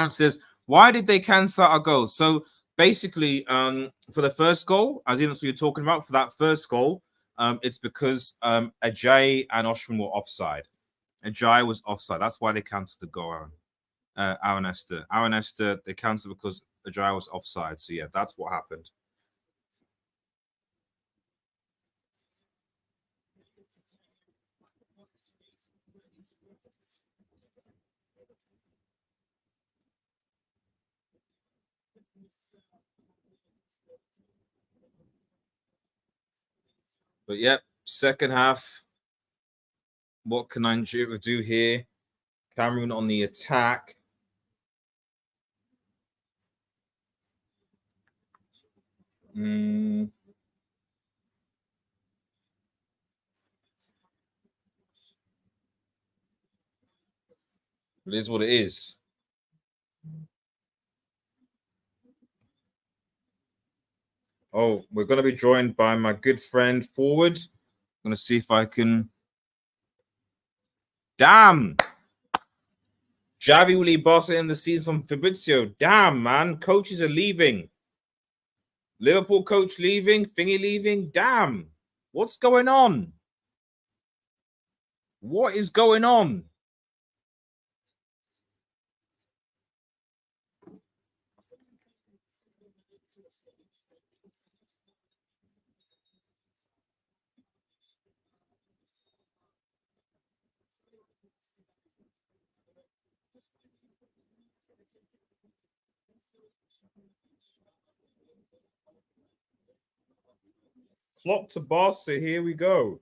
says, why did they cancel our goal? So basically, for the first goal, as in what you're talking about, for that first goal, it's because Ajayi and Oshman were offside. Ajayi was offside. That's why they cancelled the goal, Aaron. Aaron Esther, they cancelled because Ajayi was offside. So yeah, that's what happened. But yep, second half. What can Nigeria do here? Cameroon on the attack. It is what it is. Oh, we're going to be joined by my good friend Forward. I'm going to see if I can. Damn! Javi Willie Bossa in the scene from Fabrizio. Damn, man. Coaches are leaving. Liverpool coach leaving. Thingy leaving. Damn. What's going on? What is going on? Klopp to Barca, here we go.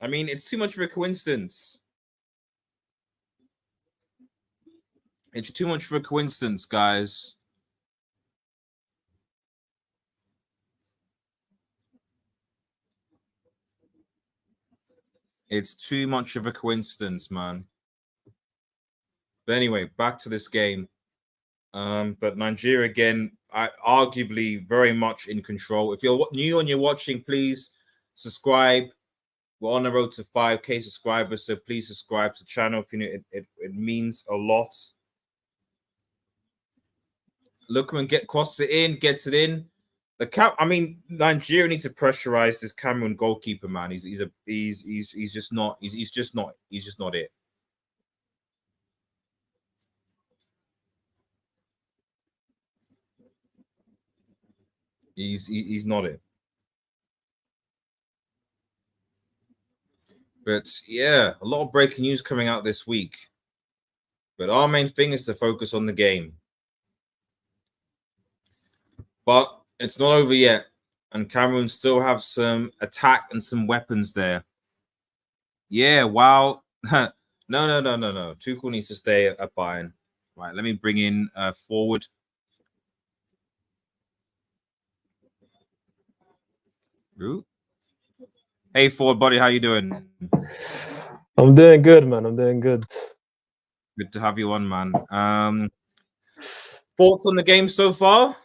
I mean, it's too much of a coincidence. It's too much of a coincidence, guys. It's too much of a coincidence, man. But anyway, back to this game. But Nigeria again, arguably very much in control. If you're new and you're watching, please subscribe. We're on the road to 5K subscribers, so please subscribe to the channel. If you know it means a lot. Lookman crosses it in, gets it in. I mean, Nigeria needs to pressurize this Cameroon goalkeeper, man. He's just not it. He's just not it. But yeah, a lot of breaking news coming out this week. But our main thing is to focus on the game. But it's not over yet. And Cameroon still have some attack and some weapons there. Yeah, wow. No. Tuchel needs to stay at Bayern. Right, let me bring in Forward. Ooh. Hey, Forward buddy, how you doing? I'm doing good, man. I'm doing good. Good to have you on, man. Thoughts on the game so far?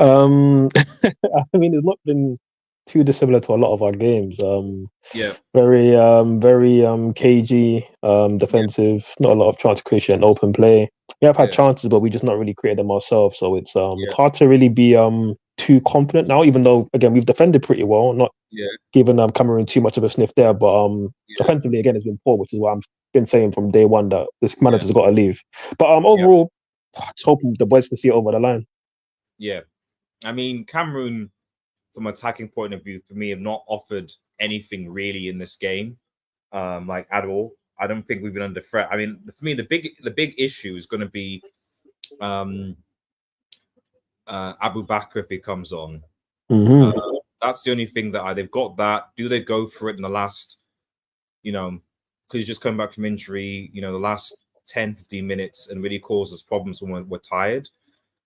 I mean, it's not been too dissimilar to a lot of our games. Yeah. Very cagey, defensive, not a lot of chance creation, open play. We have had chances, but we just not really created them ourselves. So it's hard to really be too confident now, even though again we've defended pretty well, not giving Cameroon too much of a sniff there. But defensively again it's been poor, which is what I've been saying from day one that this manager's got to leave. But overall, just hoping the boys can see it over the line. Yeah. I mean, Cameroon, from an attacking point of view, for me, have not offered anything really in this game, like at all. I don't think we've been under threat. I mean, for me, the big issue is going to be Abu Bakr if he comes on. That's the only thing that they've got. That do they go for it in the last, because he's just coming back from injury, the last 10, 15 minutes and really causes problems when we're tired.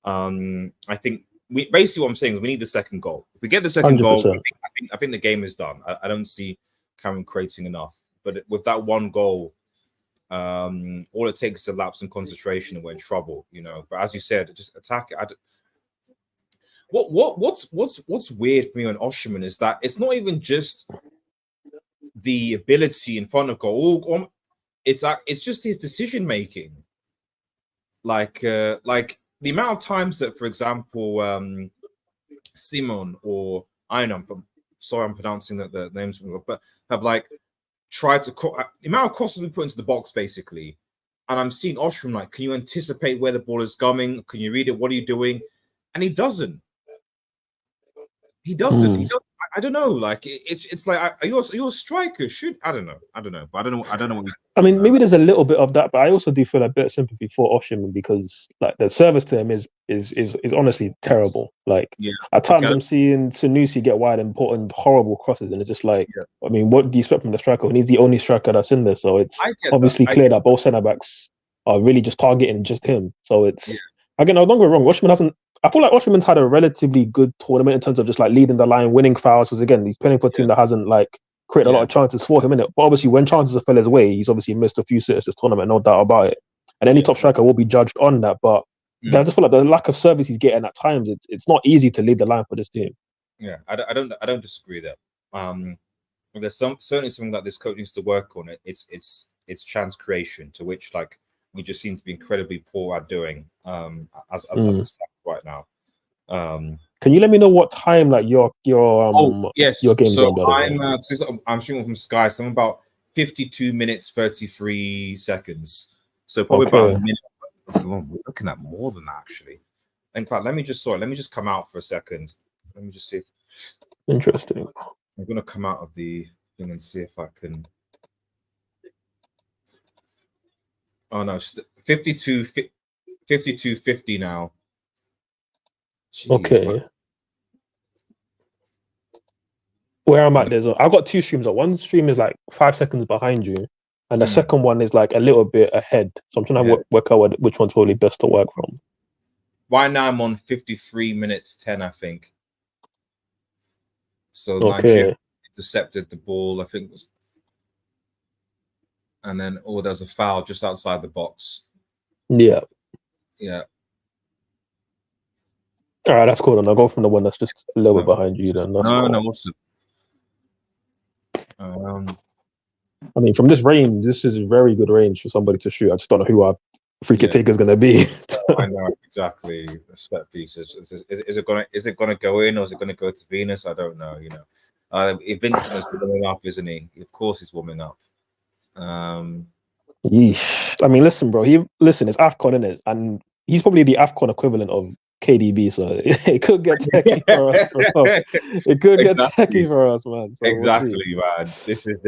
I think basically what I'm saying is we need the second goal. If we get the second goal, I think the game is done. I don't see Cameroon creating enough. But with that one goal, all it takes is a lapse in concentration and we're in trouble, But as you said, just attack it. What's weird for me on Osimhen is that it's not even just the ability in front of goal. It's just his decision making. Like the amount of times that, for example, Simon or I'm pronouncing the names, but have tried to the amount of crosses we put into the box basically, and I'm seeing Osimhen can you anticipate where the ball is coming? Can you read it? What are you doing? And he doesn't. He doesn't. I don't know. It's like, are you a striker? I don't know. But I don't know what. I mean, maybe there's a little bit of that, but I also do feel a bit of sympathy for Osimhen because the service to him is honestly terrible. At times I'm seeing Sanusi get wide and put in horrible crosses, and it's just I mean, what do you expect from the striker? And he's the only striker that's in there, so it's obviously clear that both centre backs are really just targeting just him. So it's again, don't get me wrong, Osimhen hasn't. I feel like Osimhen's had a relatively good tournament in terms of just leading the line, winning fouls. Because again, he's playing for a team that hasn't created a lot of chances for him in it. But obviously, when chances have fell his way, he's obviously missed a few sitters this tournament, no doubt about it. And any top striker will be judged on that. But I just feel like the lack of service he's getting at times, it's not easy to lead the line for this team. Yeah, I don't disagree there. There's certainly something that this coach needs to work on. It's chance creation, to which we just seem to be incredibly poor at doing as a staff right now. Can you let me know what time your yes, your game's so on? I'm streaming from Sky, so I'm about 52 minutes 33 seconds. So probably about a minute. We're looking at more than that actually. In fact, let me just come out for a second. Let me just see if interesting. I'm gonna come out of the thing and see if I can. Oh no, 52:50 now. Jeez, okay. Man. Where I'm at, I've got two streams. One stream is 5 seconds behind you, and the second one is a little bit ahead. So I'm trying to work out which one's probably best to work from. Right now I'm on 53 minutes 10, I think. So Nigeria intercepted the ball, I think, and then there's a foul just outside the box. Yeah. All right, that's cool. Then I'll go from the one that's just a little bit behind you. Then no, what's it? I mean, from this range, this is very good range for somebody to shoot. I just don't know who our free kick taker is going to be. I know exactly the set piece. Is it gonna go in or is it gonna go to Venus? I don't know. If Vincent is warming up, isn't he? Of course, he's warming up. Yeesh. I mean, listen, bro. It's Afcon, isn't it? And he's probably the Afcon equivalent of KDB, so it could get techie for us, bro. It could get techie for us, man. So exactly, man. This is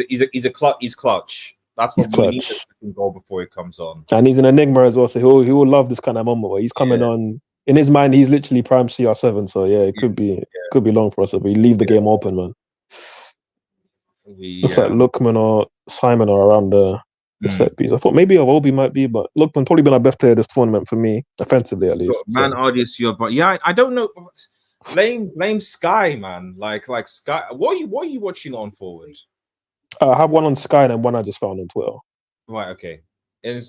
he's clutch. That's what we need, the second goal before he comes on. And he's an enigma as well, so he will love this kind of moment where he's coming on. In his mind, he's literally prime CR7, so it could be long for us if we leave the game open, man. Looks like Lookman or Simon are around the set piece. I thought maybe Awobi might be, but Lookman probably been our best player this tournament for me, offensively at least. Man, but I don't know. Blame Sky, man. Like Sky. What are you watching on Forward? I have one on Sky and one I just found on Twitter. Right. Okay.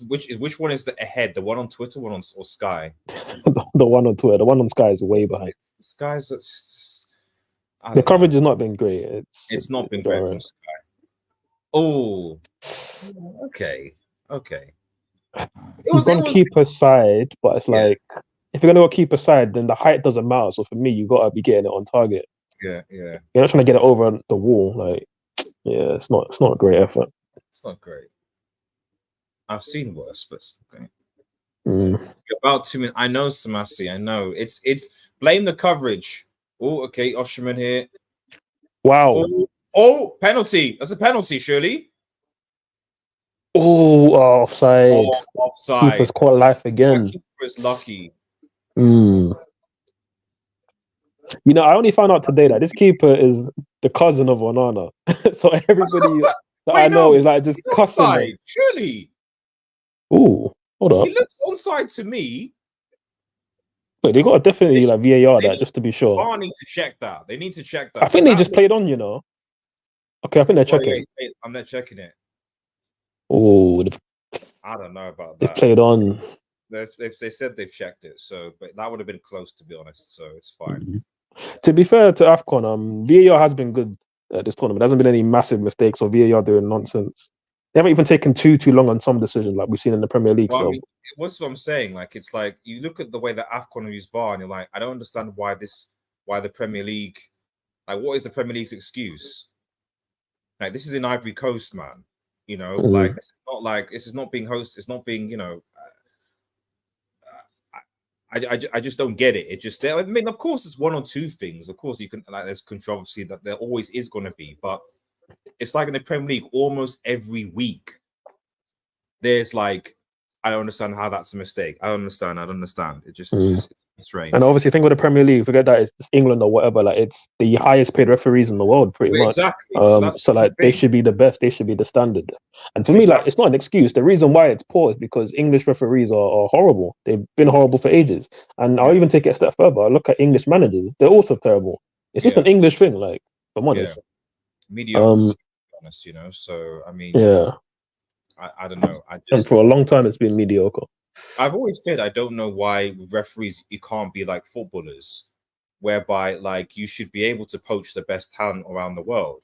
Which one is the ahead? The one on Twitter, or Sky? The one on Twitter. The one on Sky is way behind. The Sky's. The coverage has not been great. It's not been great from Sky. Oh, okay. He's on keeper's side, but it's if you're gonna go keeper side, then the height doesn't matter. So for me, you gotta be getting it on target. Yeah. You're not trying to get it over the wall. It's not a great effort. It's not great. I've seen worse, but it's okay. You're about 2 minutes. I know, Samasi. I know. It's blame the coverage. Oh, okay. Osimhen here. Wow. Oh, penalty. That's a penalty, surely. Oh, offside. Offside. Keeper's caught life again. Keeper is lucky. You know, I only found out today that this keeper is the cousin of Onana. So everybody that I Wait, know no, is like just he's cussing them. onside. Surely Ooh, hold up. he looks onside to me. Wait, they got to definitely They, like VAR they that need, just to be sure. VAR need to check that. They need to check that I think because they that. just played on, you know. Okay, I think they're checking. Wait, I'm not checking it. Oh, I don't know about they've that. played on. They said they've checked it, so but that would have been close to be honest. So it's fine. Mhm. To be fair to Afcon, VAR has been good at this tournament. There hasn't been any massive mistakes or VAR doing nonsense. They haven't even taken too long on some decisions like we've seen in the Premier League. Well, I So mean, what's what I'm saying? Like, it's like you look at the way that Afcon use VAR, and you're like, I don't understand why the Premier League, like, what is the Premier League's excuse? Like, this is in Ivory Coast, man. You know, like this is not being hosted. It's not being, I just don't get it. It just, I mean, of course, it's one or two things. Of course, you can like, there's controversy that there always is going to be, but it's like in the Premier League, almost every week, there's like, I don't understand how that's a mistake. I don't understand. It's just strange. and obviously, think with the Premier League, forget that it's England or whatever. Like it's the highest paid referees in the world, pretty much. Exactly. So like they should be the best. They should be the standard. And for me, Exactly. like it's not an excuse. The reason why it's poor is because English referees are horrible. They've been horrible for ages. And I'll even take it a step further. I look at English managers; they're also terrible. It's just an English thing. Like, if I'm honest. Mediocre, to be honest, So I mean, yeah. I don't know. And for a long time, it's been mediocre. I've always said I don't know why with referees you can't be like footballers, whereby like you should be able to poach the best talent around the world.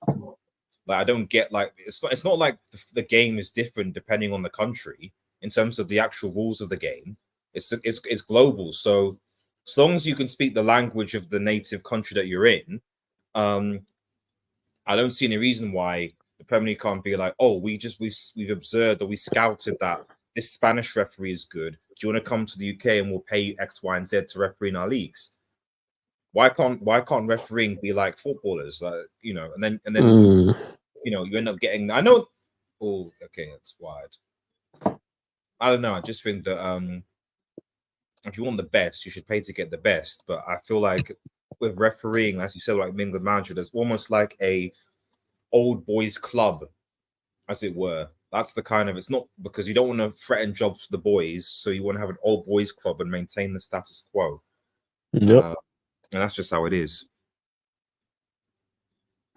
Like I don't get like it's not like the game is different depending on the country in terms of the actual rules of the game. It's global. So as long as you can speak the language of the native country that you're in, I don't see any reason why the Premier League can't be like, oh, we've observed or we scouted that this Spanish referee is good. Do you want to come to the UK and we'll pay you X, Y, and Z to referee in our leagues? Why can't refereeing be like footballers? And then you end up getting. I know. Oh, okay, that's wide. I don't know. I just think that if you want the best, you should pay to get the best. But I feel like with refereeing, as you said, like England manager, there's almost like a old boys club, as it were. That's the kind of, it's not because you don't want to threaten jobs for the boys, so you want to have an old boys club and maintain the status quo. Yep. And that's just how it is.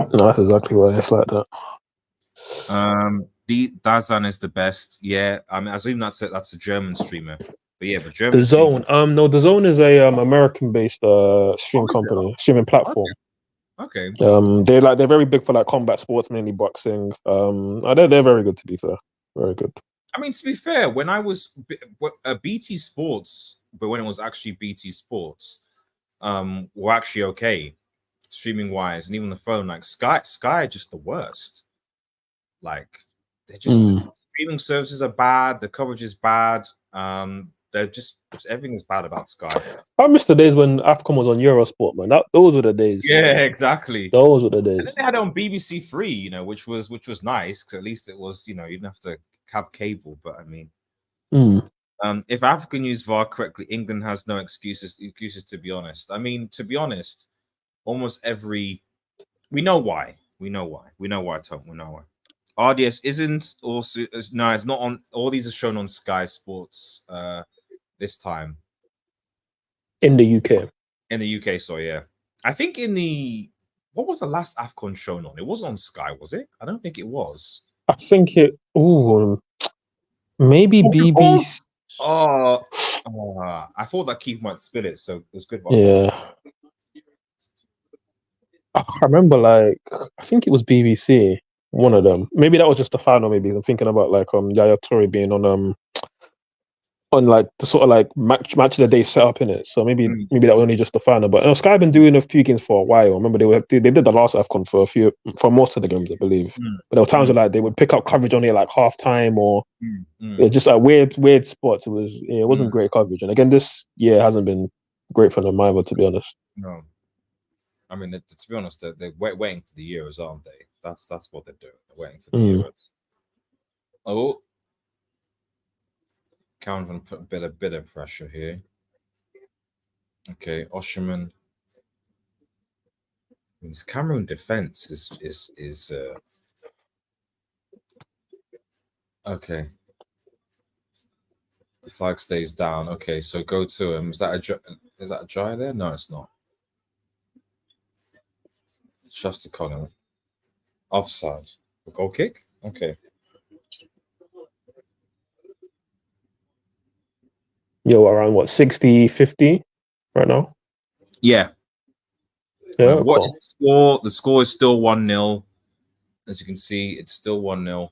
No, that's exactly why it's like that. The Dazan is the best. Yeah, I mean, I assume that's a German streamer. But yeah, but The German Zone. No, the Zone is a American-based stream company, streaming platform. Okay. They're very big for like combat sports, mainly boxing. They're very good, to be fair. Very good. I mean, to be fair, when I was BT Sports, but when it was actually BT Sports, were actually okay, streaming wise, and even the phone, like Sky are just the worst. Like they're just the streaming services are bad, the coverage is bad. They're just everything is bad about Sky. I miss the days when Afcon was on Eurosport, man. Those were the days. Yeah, exactly. Those were the days. And then they had it on BBC Three, which was nice because at least it was, you didn't have to have cable. But I mean, if African use VAR correctly, England has no excuses. To be honest, I mean, to be honest, almost every we know why. Tom. We know why. RDS isn't also no, it's not on. All these are shown on Sky Sports. This time in the UK. In the UK, so yeah, I think what was the last Afcon shown on? It was on Sky, was it? I don't think it was. I think it. Maybe BBC. I thought that Keith might spill it, so it was good. Yeah. I remember, like, I think it was BBC, one of them. Maybe that was just the final. Maybe I'm thinking about like Yaya Toure being on like the sort of like match of the day setup in it. So maybe that was only just the final. But Sky have been doing a few games for a while. I remember they did the last Afcon for most of the games, I believe. But there were times where like they would pick up coverage only at like half time or just like weird spots. It wasn't great coverage. And again, this year hasn't been great for them either, to be honest. No. I mean, to be honest, they're waiting for the Euros, aren't they? That's what they're doing. They're waiting for the Euros. Oh, Cameroon put a bit of pressure here. Okay, Osherman. This Cameroon defense is okay. The flag stays down. Okay, so go to him. Is that a try there? No, it's not. Just to Colin. Offside. A goal kick? Okay. Yo, around what, 60, 50 right now? Yeah. Yeah. What Cool. is the score? The score is still 1-0. As you can see, it's still 1-0.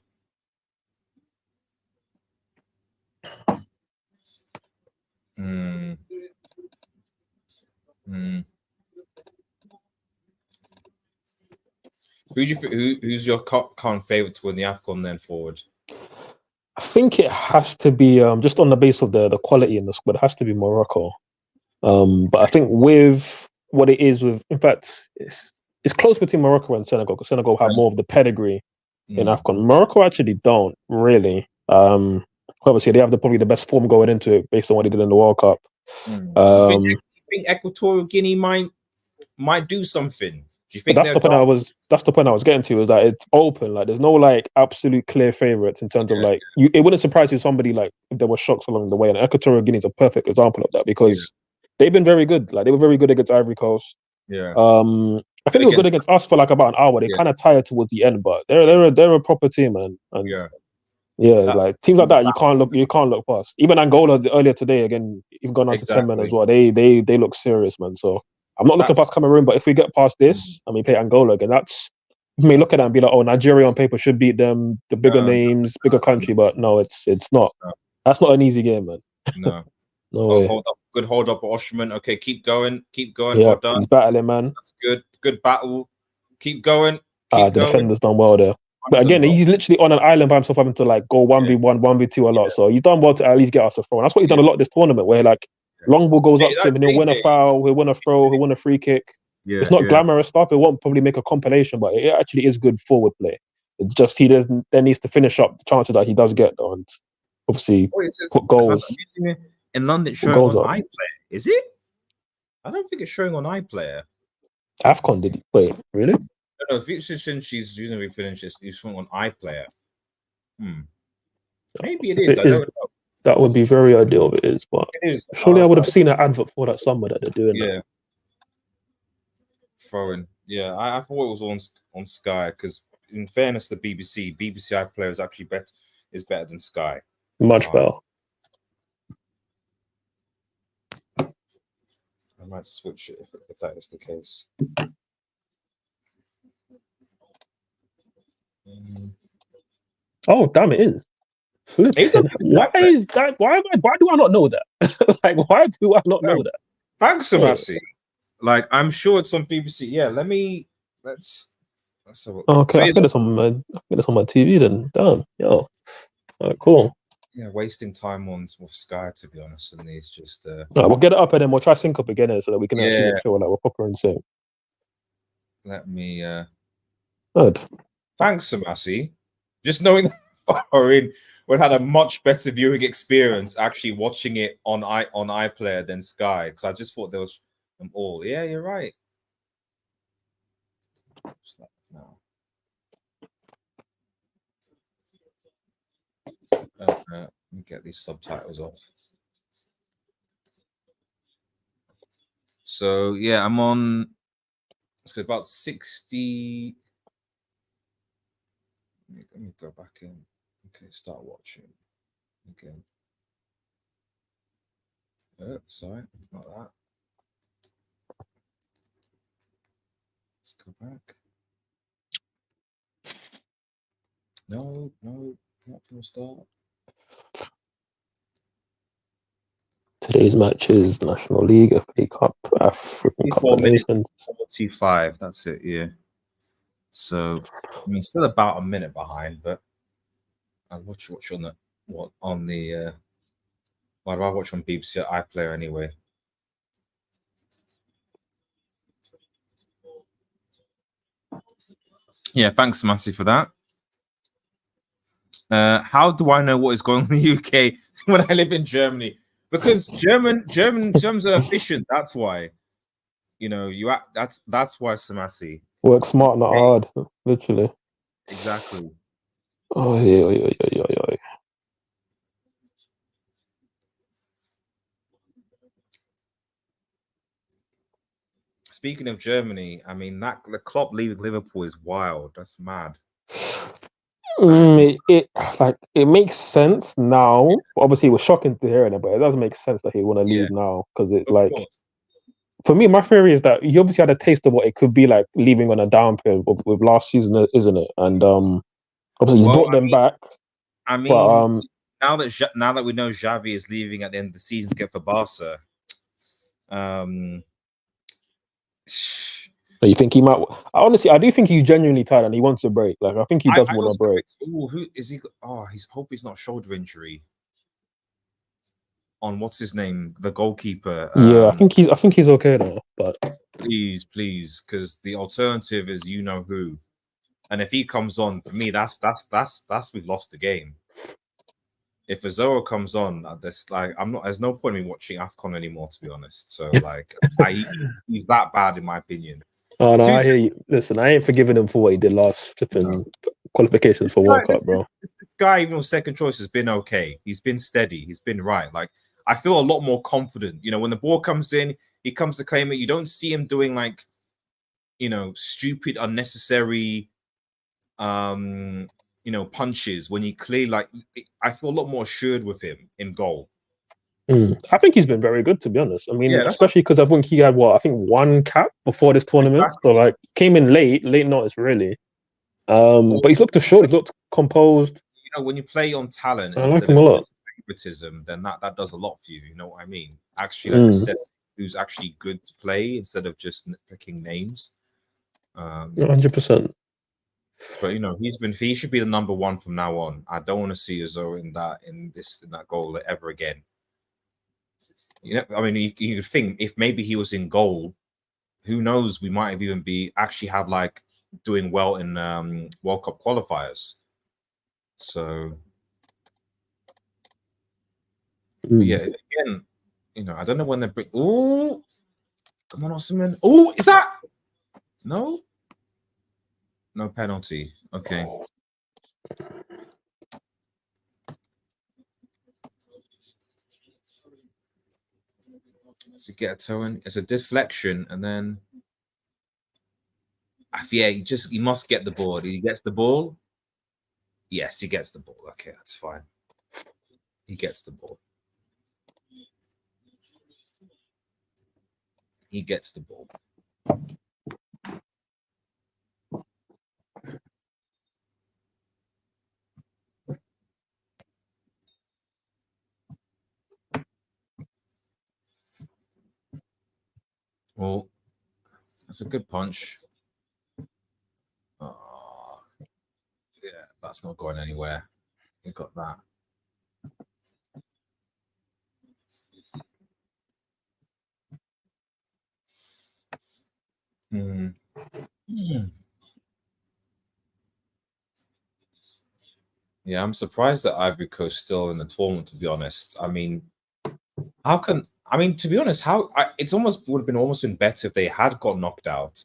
Who's your current favorite to win the Afcon then forward? I think it has to be just on the base of the quality in the squad. It has to be Morocco. But I think with what it is with, in fact, it's close between Morocco and Senegal because Senegal have more of the pedigree in Afcon. Morocco actually don't really. Obviously, they have probably the best form going into it based on what they did in the World Cup. You think Equatorial Guinea might do something? Do you think that's the point I was getting to, is that it's open. Like there's no like absolute clear favorites in terms of like it wouldn't surprise you somebody like if there were shocks along the way. And Equatorial Guinea is a perfect example of that because they've been very good. Like they were very good against Ivory Coast. Yeah. I think they were good against us for like about an hour. They kind of tired towards the end, but they're a proper team, man. And like teams like that you can't look past. Even Angola earlier today, again, even gone on to 10 men as well. They look serious, man. So I'm not looking past Cameroon, but if we get past this and we play Angola again, that's, you may look at that and be like, oh, Nigeria on paper should beat them, the bigger names, bigger country, but no, it's not. That's not an easy game, man. No. No way. Good hold up, Oshman. Okay, keep going. Yeah, well done. he's battling, man. That's good battle. Keep going. The defender's done well there. But again, he's literally on an island by himself, having to like go 1v1, 1v2 a lot. So he's done well to at least get us a throw. And that's what he's done a lot this tournament, where like long ball goes up to him and he'll win a foul, he'll win a throw, he'll win a free kick. It's not glamorous stuff. It won't probably make a compilation, but it actually is good forward play. It's just he needs to finish up the chances that he does get, though, and obviously put goals. In London, it's showing on iPlayer. Is it? I don't think it's showing on iPlayer. Afcon did wait, really? No, since she's using refinish, it's showing on iPlayer. Maybe it is. I don't know. That would be very ideal if it is, but surely I would have seen an advert for that somewhere that they're doing. Yeah. Throwing. Yeah, I thought it was on Sky because, in fairness to BBC iPlayer is actually better than Sky. Much better. I might switch it if that is the case. Oh, damn, it is. Why is that? Why do I not know that? Like, why do I not know that? Thanks, Samasi. Like, I'm sure it's on BBC. Yeah, let's have a look. Okay, I get this on my TV then. Damn, yo. Cool. Yeah, wasting time with Sky, to be honest, and these just we'll get it up and then we'll try sync up again so that we can actually make sure like we're proper and sync. Let me Good. Thanks, Samasi. Just knowing that we had a much better viewing experience actually watching it on iPlayer than Sky, because I just thought there was them all. Yeah, you're right. Let me get these subtitles off. So yeah, I'm on. So about 60. Let me go back in. Okay, start watching again. Oh, sorry, not that. Let's go back. No, not from the start. Today's match is National League, FA Cup, African Cup of Nations. 45, that's it, yeah. So, I mean, still about a minute behind, but I'll watch on the why do I watch on BBC iPlayer anyway? Yeah, thanks, Massey, for that. How do I know what is going on in the UK when I live in Germany? Because Germans are efficient. That's why. You know, that's why Samasi. Work smart, not hard. Literally. Exactly. Oh, yeah. Speaking of Germany, I mean that the Klopp leaving Liverpool is wild. That's mad. It makes sense now. Obviously, it was shocking to hear it, but it doesn't make sense that he want to leave now because it's Of like, course. for me, my theory is that he obviously had a taste of what it could be like leaving on a down period with last season, isn't it? And obviously, he brought them back. I mean, but now that we know Xavi is leaving at the end of the season to get for Barca, you think he might? Honestly, I do think he's genuinely tired and he wants a break. Like, I think he does want a break. Who is he? Oh, hope he's not shoulder injury. On what's his name, the goalkeeper. Yeah, I think he's okay now. But please, because the alternative is you know who, and if he comes on, for me, that's we've lost the game. If Azora comes on, there's no point in me watching Afcon anymore, to be honest. So like, he's that bad in my opinion. Oh no, I hear you. Listen, I ain't forgiving him for what he did last flipping qualifications for World Cup, bro. This guy, even on second choice, has been okay. He's been steady. He's been right. Like, I feel a lot more confident. You know, when the ball comes in, he comes to claim it. You don't see him doing like, you know, stupid, unnecessary, you know, punches when he clearly like. I feel a lot more assured with him in goal. I think he's been very good, to be honest. I mean, especially because I think he had one cap before this tournament. Exactly. So like, came in late notice really. But he's looked assured. He's looked composed. You know, when you play on talent, I like him a lot. Favoritism, then that does a lot for you. You know what I mean? Actually, like assess who's actually good to play instead of just picking names. 100%. But you know, he should be the number one from now on. I don't want to see Azor in that goal ever again. You know, I mean, you think if maybe he was in goal, who knows? We might even have like doing well in World Cup qualifiers. So yeah, again, you know, I don't know when they bring. Oh, come on, Osman. Oh, is that no penalty? Okay. To get a toe in, it's a deflection, and then yeah, he must get the ball. He gets the ball. Yes, he gets the ball. Okay, that's fine. He gets the ball. He gets the ball. Well, that's a good punch. Oh, yeah, that's not going anywhere. You got that. Yeah, I'm surprised that Ivory Coast still in the tournament. To be honest, I mean, to be honest, it's almost would have been almost better if they had got knocked out.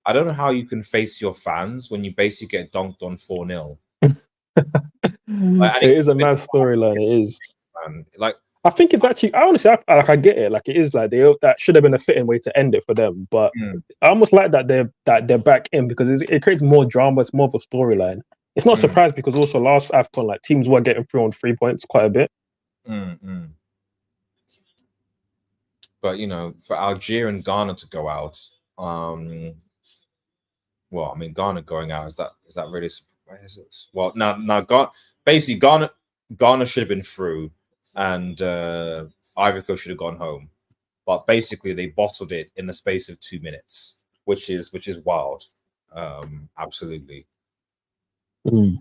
I don't know how you can face your fans when you basically get dunked on 4-0. It is a mad storyline. It is. Like, I think it's actually. Honestly, I get it. Like, it is like that should have been a fitting way to end it for them. But I almost like that they're back in because it creates more drama. It's more of a storyline. It's not a surprise because also last Afcon, like, teams were getting through on 3 points quite a bit. But you know, for Algeria and Ghana to go out, well, I mean, Ghana going out is that really? Well, now, basically, Ghana should have been through, and Ivory Coast should have gone home. But basically, they bottled it in the space of 2 minutes, which is wild. Absolutely. Come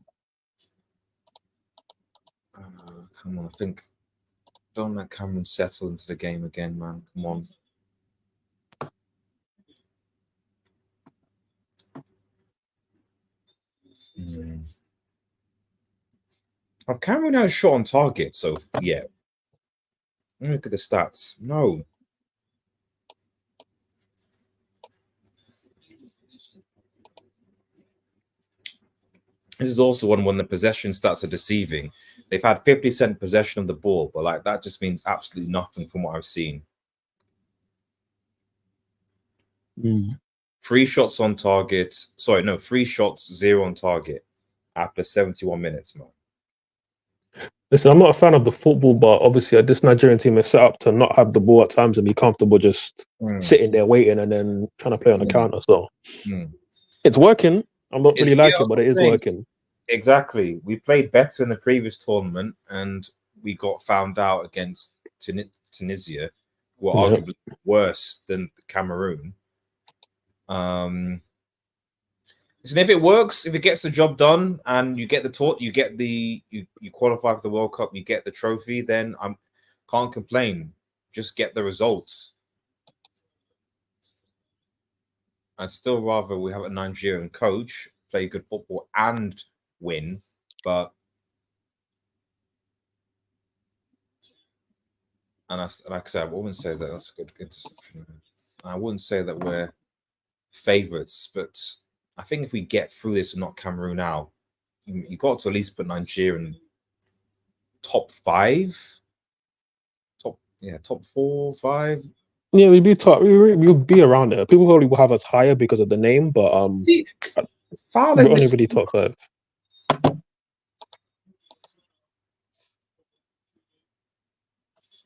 on, don't let Cameroon settle into the game again, man. Come on. Have Cameroon had a shot on target? So yeah. Let me look at the stats. No. This is also one when the possession stats are deceiving. They've had 50% possession of the ball, but like that just means absolutely nothing from what I've seen. 3 shots on target. Sorry, no, 3 shots, 0 on target after 71 minutes, man. Listen, I'm not a fan of the football, but obviously this Nigerian team is set up to not have the ball at times and be comfortable just sitting there waiting and then trying to play on the counter. So it's working. I'm not really liking it, but it is working. Exactly. We played better in the previous tournament and we got found out against Tunisia, who are arguably worse than Cameroon. And if it works, if it gets the job done, and you get you qualify for the World Cup, you get the trophy, then I can't complain. Just get the results. I'd still rather we have a Nigerian coach play good football and win, but like I said, I wouldn't say that that's a good interception. I wouldn't say that we're favorites, but I think if we get through this and knock Cameroon out, you got to at least put Nigeria in top 5, top 4, 5. Yeah, we'd be top. We'll be around there. People probably will have us higher because of the name, but we're only really top 5.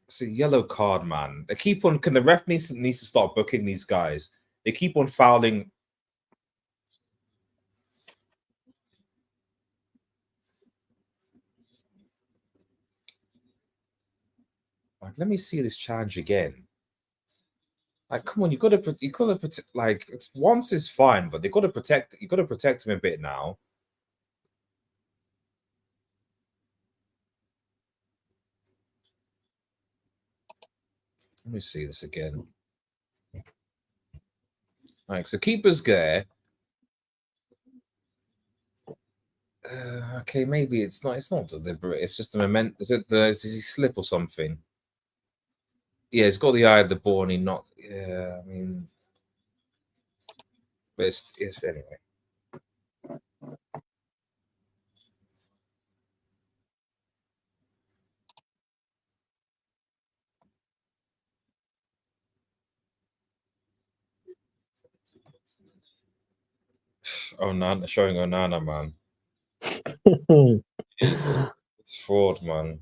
It's a yellow card, man. They keep on. Can the ref needs to start booking these guys? They keep on fouling. Like, let me see this challenge again. Like, come on, you gotta protect. Like, it's once is fine, but they gotta protect. You gotta protect him a bit now. Let me see this again. Like, so keeper's there. Okay, maybe it's not. It's not deliberate. It's just a moment. Is it does he slip or something? Yeah, he's got the eye of the ball, and he not. Yeah, I mean, but it's anyway. Onana showing Onana, man. It's fraud, man.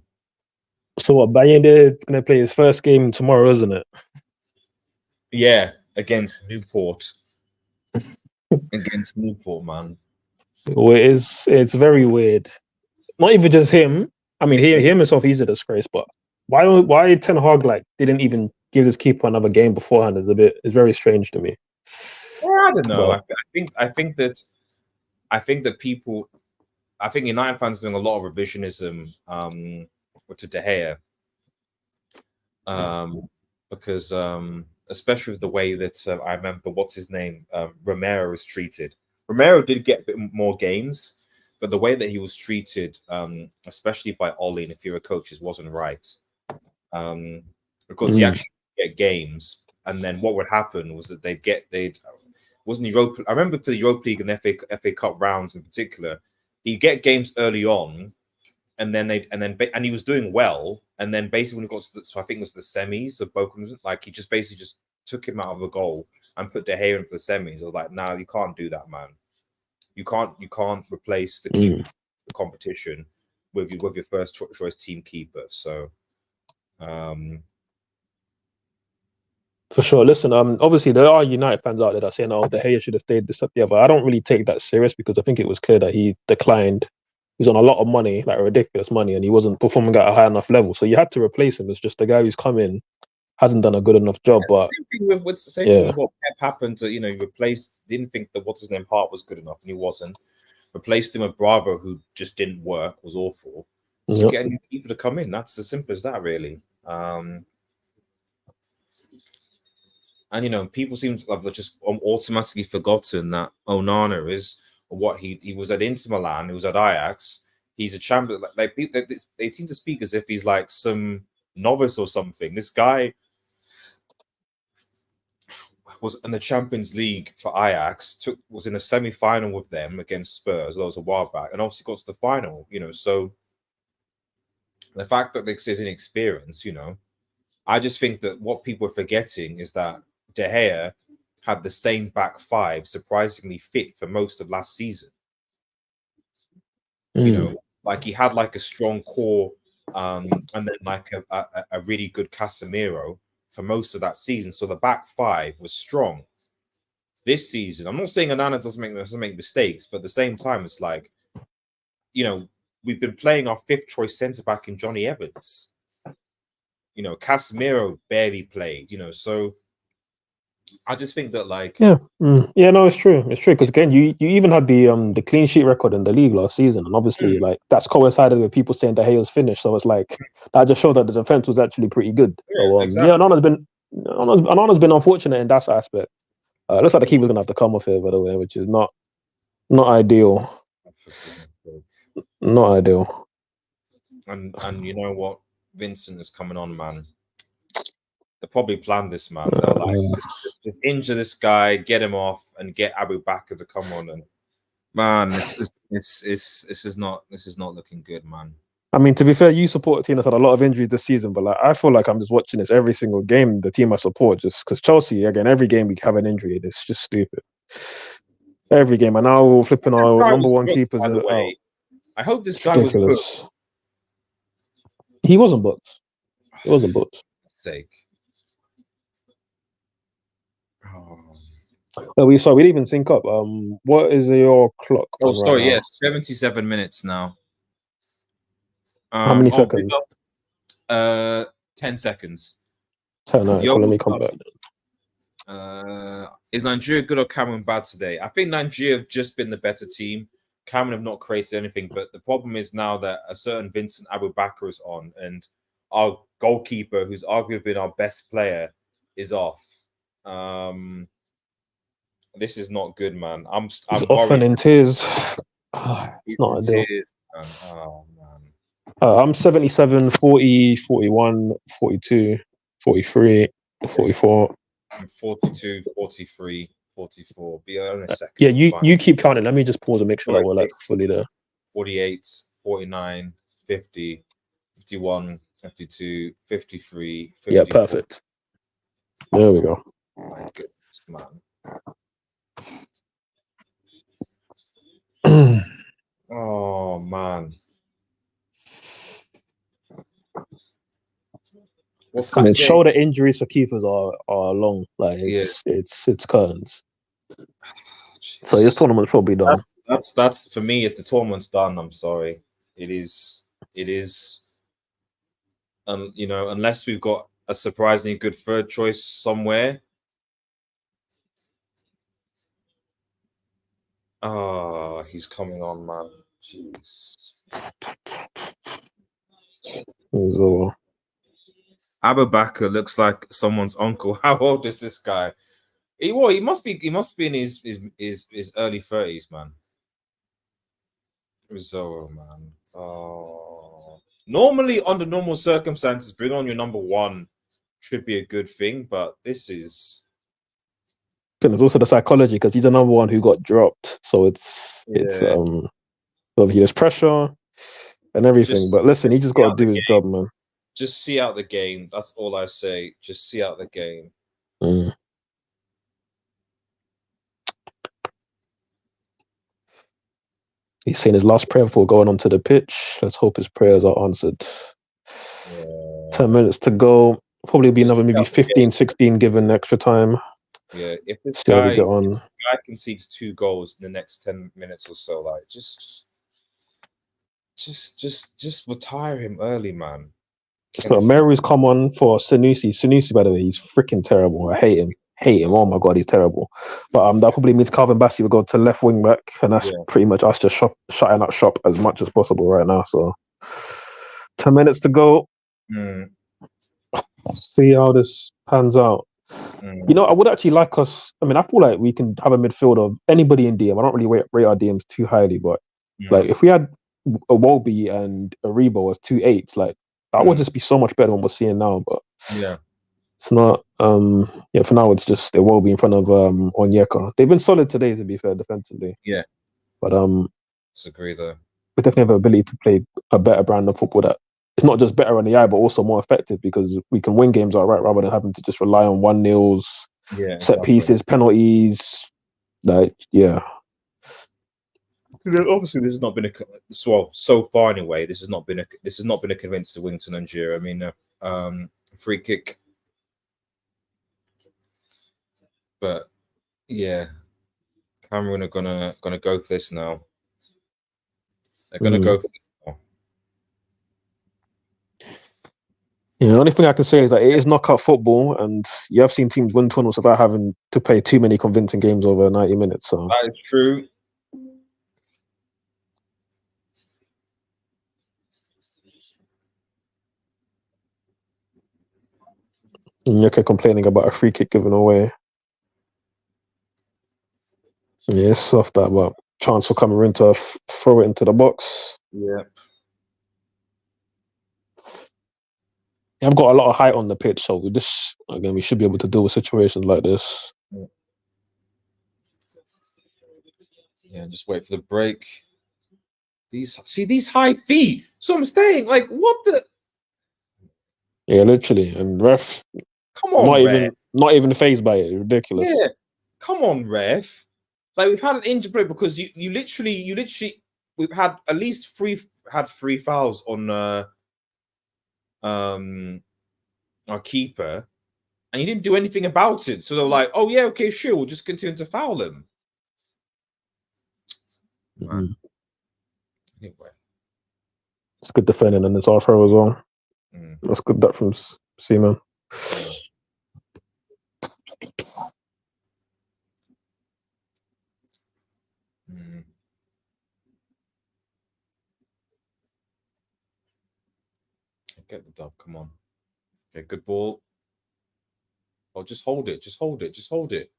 So what? Bayende is gonna play his first game tomorrow, isn't it? Yeah, against Newport. Against Newport, man. Well, it's very weird. Not even just him. I mean, him himself, he's a disgrace. But why Ten Hag didn't even give his keeper another game beforehand is it's very strange to me. Well, I don't know. I think that people. I think United fans are doing a lot of revisionism to De Gea, because especially with the way that I remember what's his name, Romero was treated. Romero did get a bit more games, but the way that he was treated, especially by Ollie and a few coaches, wasn't right. Because he actually get games, and then what would happen was that wasn't Europa. I remember for the Europa League and FA Cup rounds in particular, he'd get games early on, and he was doing well, and then basically when he got to so I think it was the semis of Bochum, like he just basically just took him out of the goal and put De Gea in for the semis. I was like, nah, you can't do that, man. You can't replace the keeper the competition with your first choice team keeper. So for sure. Listen, obviously there are United fans out there that are saying, "Oh, De Gea should have stayed this up the other." I don't really take that serious because I think it was clear that he declined. He's on a lot of money, like ridiculous money, and he wasn't performing at a high enough level. So you had to replace him. It's just the guy who's come in hasn't done a good enough job. But same thing with what Pep happened to, he replaced, didn't think that what's his name Hart was good enough, and he wasn't. Replaced him with Bravo, who just didn't work, was awful. So get new people to come in. That's as simple as that, really. And people seem to have just automatically forgotten that Onana is what he was at Inter Milan, he was at Ajax. He's a champion. They seem to speak as if he's like some novice or something. This guy, was in the Champions League for Ajax. Was in a semi-final with them against Spurs. That was a while back, and obviously got to the final. So the fact that this is inexperience, I just think that what people are forgetting is that De Gea had the same back five, surprisingly fit for most of last season. Like he had like a strong core, and then like a really good Casemiro for most of that season. So the back five was strong. This season, I'm not saying Onana doesn't make mistakes, but at the same time, it's like, we've been playing our fifth choice centre back in Johnny Evans. Casemiro barely played. So I just think that no, it's true because again, you even had the clean sheet record in the league last season, and obviously like that's coincided with people saying De Gea's finished, so it's like that just showed that the defense was actually pretty good. So exactly. Onana's been unfortunate in that aspect. Looks like the keeper's gonna have to come off here, by the way, which is not ideal. Not ideal. And you know what, Vincent is coming on, man. They probably planned this, man. They're like, just injure this guy, get him off, and get Abu Bakr to come on. And man, this is not looking good, man. I mean, to be fair, you support a team that's had a lot of injuries this season, but like I feel like I'm just watching this every single game. The team I support, just because Chelsea, again, every game we have an injury. It's just stupid. Every game, and now we're flipping our number one keepers out. I hope this guy was booked. He wasn't booked. He wasn't booked. Sake. We didn't even sync up. What is your clock? Oh, sorry, right 77 minutes now. How many seconds? 10 seconds. 10. Right, let me come back. Is Nigeria good or Cameroon bad today? I think Nigeria have just been the better team. Cameroon have not created anything, but the problem is now that a certain Vincent Abu Bakr is on, and our goalkeeper, who's arguably been our best player, is off. This is not good, man. I'm often in tears. It's not ideal. Oh man. I'm 77, 40, 41, 42, 43, 44. I'm 42, 43, 44. Be on a second. Yeah, you keep counting. Let me just pause and make sure that we're like fully there. 48, 49, 50, 51, 52, 53, 54. Yeah, perfect. There we go. My goodness, man. Oh man. Shoulder injuries for keepers are long. Like it's curtains. So this tournament's probably done. That's for me. If the tournament's done, I'm sorry. It is. Unless we've got a surprisingly good third choice somewhere. Oh, he's coming on, man. Jeez. Abu Bakr looks like someone's uncle. How old is this guy? He must be in his early 30s, man. Rizzo, man. Oh. Normally, under normal circumstances, bring on your number one should be a good thing, but this is. There's also the psychology because he's the number one who got dropped, so there's pressure and everything. But listen, he just got to do his job, man. Just see out the game. That's all I say. Just see out the game. He's saying his last prayer before going onto the pitch. Let's hope his prayers are answered. 10 minutes to go. Probably be another maybe 15, 16 given extra time. Yeah, if this guy concedes 2 goals in the next 10 minutes or so, like just retire him early, man. So Mary's come on for Sanusi. Sanusi, by the way, he's freaking terrible. I hate him. Oh my god, he's terrible. But that probably means Calvin Bassey will go to left wing back, and that's pretty much us just shutting up shop as much as possible right now. So 10 minutes to go. See how this pans out. I would actually like us. I mean, I feel like we can have a midfield of anybody in DM. I don't really rate our DMs too highly, but like if we had a Wolby and a Rebo as 2 8s, like that would just be so much better than what we're seeing now. But It's not. Yeah, for now it's just it will be in front of Onyeka. They've been solid today, to be fair, defensively. Yeah. But Disagree though. we definitely have the ability to play a better brand of football that it's not just better on the eye, but also more effective because we can win games outright rather than having to just rely on 1-0s, Yeah, set exactly. pieces, penalties. Like, yeah. Because obviously this has not been so far anyway. This has not been a convincing win to Nigeria. I mean, free kick, but yeah, Cameroon are gonna go for this now. They're gonna go for this now. Yeah, the only thing I can say is that it is knockout football, and you have seen teams win tournaments without having to play too many convincing games over 90 minutes. So That is true. Nyeka complaining about a free kick given away. Yeah, it's soft that, but chance for Cameroon to throw it into the box. Yeah. I've got a lot of height on the pitch, so we should be able to deal with situations like this. Yeah, just wait for the break. These high feet. So I'm saying, like, what the? Yeah, literally, and ref. Come on, ref. Not even phased by it. Ridiculous. Yeah, come on, ref. Like we've had an injury play because you literally we've had at least three fouls on our keeper, and you didn't do anything about it. So they're like, oh yeah, okay, sure, we'll just continue to foul him. Mm-hmm. Anyway, it's good defending, and it's our throw as well. That's good. That from Seaman. Get the dub. Come on. Okay, good ball. Oh, just hold it. Just hold it. Just hold it.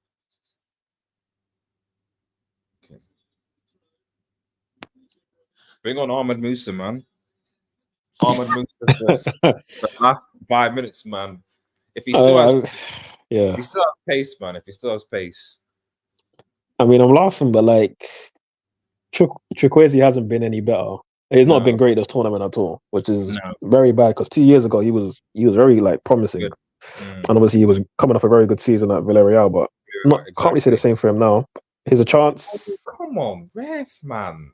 Okay. Bring on Ahmed Musa, man. Ahmed Musa for the last 5 minutes, man. If he still has, yeah, if he still has pace, man. If he still has pace. I mean, I'm laughing, but like, Chukwueze hasn't been any better. He's not been great this tournament at all, which is very bad because 2 years ago he was very like promising, and obviously he was coming off a very good season at Villarreal. But can't really say the same for him now. Here's a chance. Oh, come on, ref, man.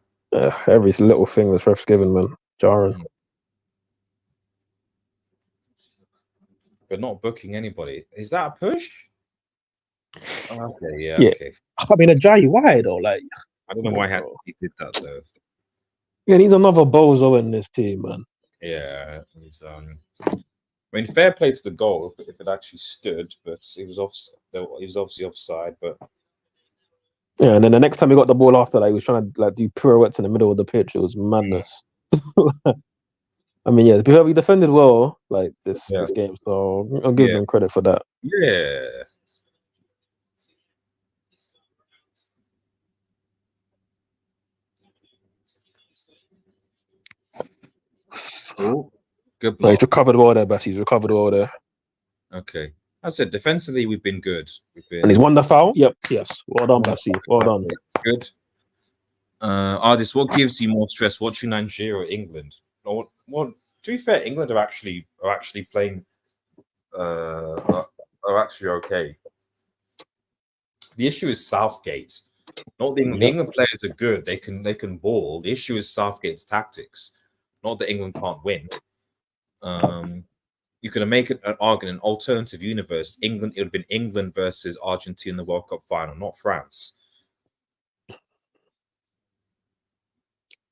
Every little thing this ref's given, man, jarring. But not booking anybody. Is that a push? Okay, yeah. Okay. I mean, Ajayi, why though? Like, I don't know why he did that though. Yeah, he's another bozo in this team, man. Yeah, he's I mean, fair play to the goal if it actually stood, but he was obviously offside. But yeah, and then the next time he got the ball after that, he was trying to like do pirouettes in the middle of the pitch. It was madness. I mean, yeah, we defended well like this game, so I'll give them credit for that. Yeah. Oh, good block. He's recovered well there, Bass. He's recovered well there. Okay. I said defensively, we've been good. And he's won the foul? Yep. Yes. Well done, Bassy. Well done. Good. Artist, what gives you more stress, watching Nigeria or England? Or what? To be fair, England are actually playing. Are actually okay. The issue is Southgate. Not the England players are good. They can ball. The issue is Southgate's tactics. Not that England can't win. You can make an argument, an alternative universe. It would have been England versus Argentina in the World Cup final, not France.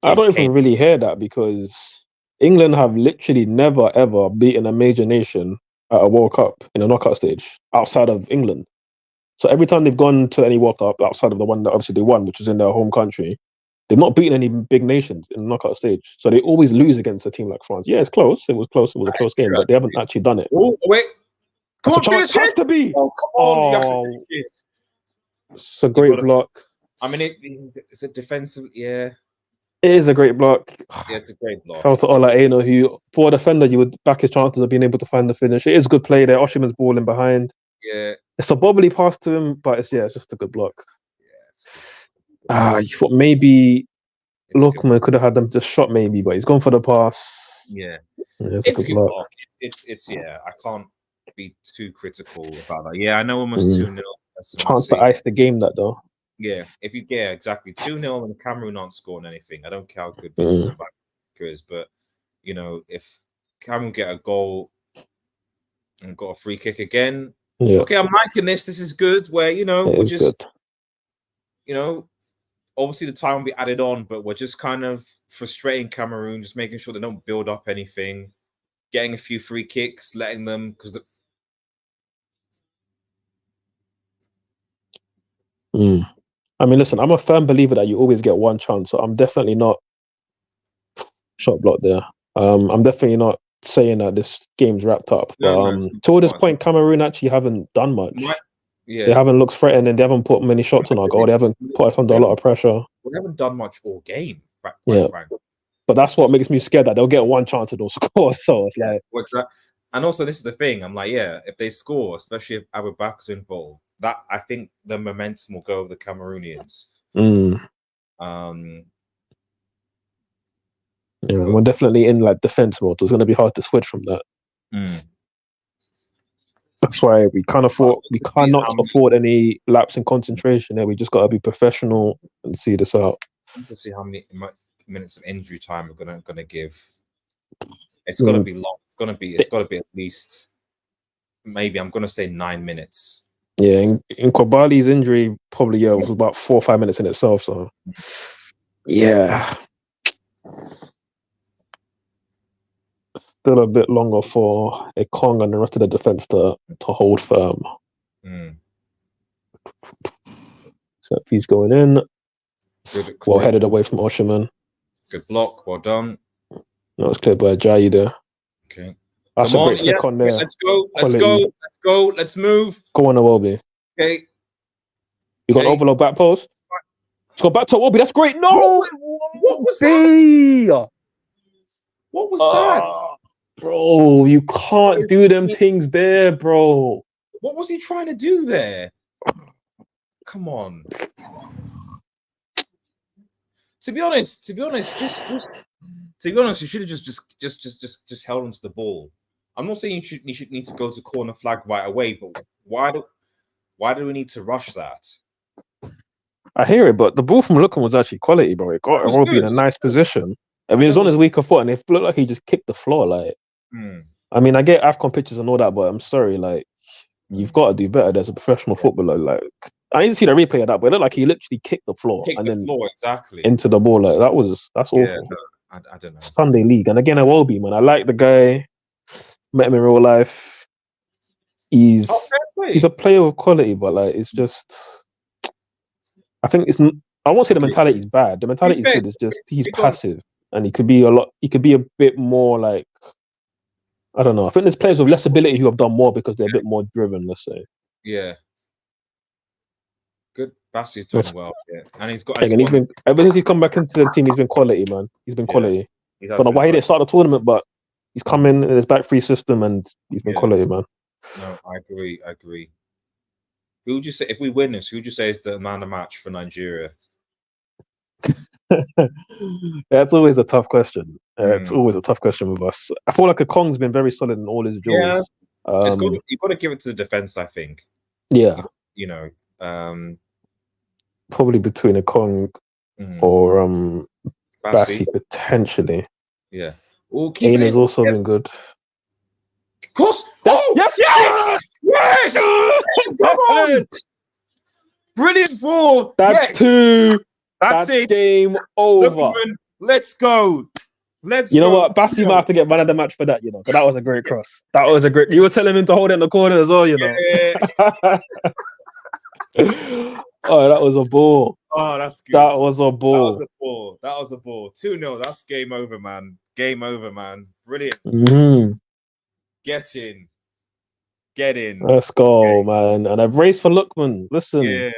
I don't even really hear that because England have literally never ever beaten a major nation at a World Cup in a knockout stage outside of England. So every time they've gone to any World Cup outside of the one that obviously they won, which was in their home country, they've not beaten any big nations in the knockout stage. So they always lose against a team like France. Yeah, it's close. It was close. It was a close game, but they haven't actually done it. Oh, wait. Come on, chance has to be. Oh, come on. It's a great block. I mean, it's a defensive, yeah. It is a great block. Yeah, it's a great block. Shout out to Ola Aino, who, for a defender, you would back his chances of being able to find the finish. It is good play there. Oshiman's balling behind. Yeah. It's a bobbly pass to him, but it's just a good block. Yeah, You thought maybe it's a good- Lookman could have had them just shot, maybe, but he's gone for the pass. yeah. It's It's a good block. It's yeah. I can't be too critical about that. Yeah, I know almost 2-0. Chance to ice the game, that though. Yeah, exactly 2-0 and Cameroon aren't scoring anything. I don't care how good Vincent is, but you know, if Cameroon get a goal and got a free kick again, okay, I'm liking this. This is good. Where we're just good. Obviously the time will be added on, but we're just kind of frustrating Cameroon, just making sure they don't build up anything, getting a few free kicks, letting them because I mean, listen, I'm a firm believer that you always get one chance, so I'm definitely not shot block there. I'm definitely not saying that this game's wrapped up. But to this point, Cameroon actually haven't done much. Yeah, they haven't looked threatening. They haven't put many shots on our goal. They haven't put us under a lot of pressure. We haven't done much all game. Frankly. But that's what makes me scared that they'll get one chance and they'll score. So it's like, and also this is the thing. I'm like, yeah, if they score, especially if Abubak's involved, that I think the momentum will go over the Cameroonians. Yeah, we're definitely in like defense mode. So it's going to be hard to switch from that. That's why we kind of thought we cannot afford any lapse in concentration. Yeah, we just got to be professional and see this out. To see how many minutes of injury time we're gonna give. It's gonna be long. It's gotta be at least maybe I'm gonna say 9 minutes. Yeah, in Kobali's injury, probably it was about 4 or 5 minutes in itself. So yeah. Still a bit longer for a Kong and the rest of the defense to hold firm. So he's going in. Good, well headed away from Oshiman. Good block. Well done. That was cleared by Ajayi there. Okay. That's a great flick on there. Let's go. Let's move. Go on, Iwobi. Okay. You got overload back post. Let's go back to Iwobi. That's great. No! What was that? What was that? Bro, you can't do them things there, bro. What was he trying to do there? Come on. To be honest, you should have just held onto the ball. I'm not saying you should need to go to corner flag right away, but why do we need to rush that? I hear it, but the ball from Lookham was actually quality, bro. It got Iwobi in a nice position. I mean, it was on his weaker foot, and it looked like he just kicked the floor. Like, I mean, I get Afcon pictures and all that, but I'm sorry, like, you've got to do better. There's a professional footballer. Like, I didn't see the replay of that, but it looked like he literally kicked the floor exactly into the ball. Like, that's awful. Yeah, I don't know. Sunday League, and again, Iwobi, man. I like the guy. Met him in real life. He's a player of quality, but like, it's just. I think it's. I won't say the mentality is bad. The mentality is good. It's just he's passive, and he could be a bit more like. I don't know. I think there's players with less ability who have done more because they're a bit more driven. Let's say. Yeah. Good. Bassie's doing well. Yeah, and he's got. And he's been ever since he's come back into the team. He's been quality, man. He's been quality. Don't know why he didn't start the tournament, but he's come in his back free system, and he's been quality, man. No, I agree. Who would you say if we win this? Who would you say is the man of the match for Nigeria? That's always a tough question. It's always a tough question with us. I feel like Kong's been very solid in all his draws. Yeah, you've got to give it to the defense, I think. Yeah, probably between a Kong or Bassi potentially. Yeah, Aina's also been good. Of course. Yes! Come on! Brilliant ball. That's two. That's it. Game over. Let's go. You know what? Bassi might have to get man of the match for that, you know. Because that was a great cross. That was a great. You were telling him to hold it in the corner as well, you know. Yeah. Oh, that was a ball. Oh, that's good. That was a ball. That was a ball. 2-0. That's game over, man. Game over, man. Brilliant. Get in. Let's go, man. And I've raced for Lookman. Listen. Yeah.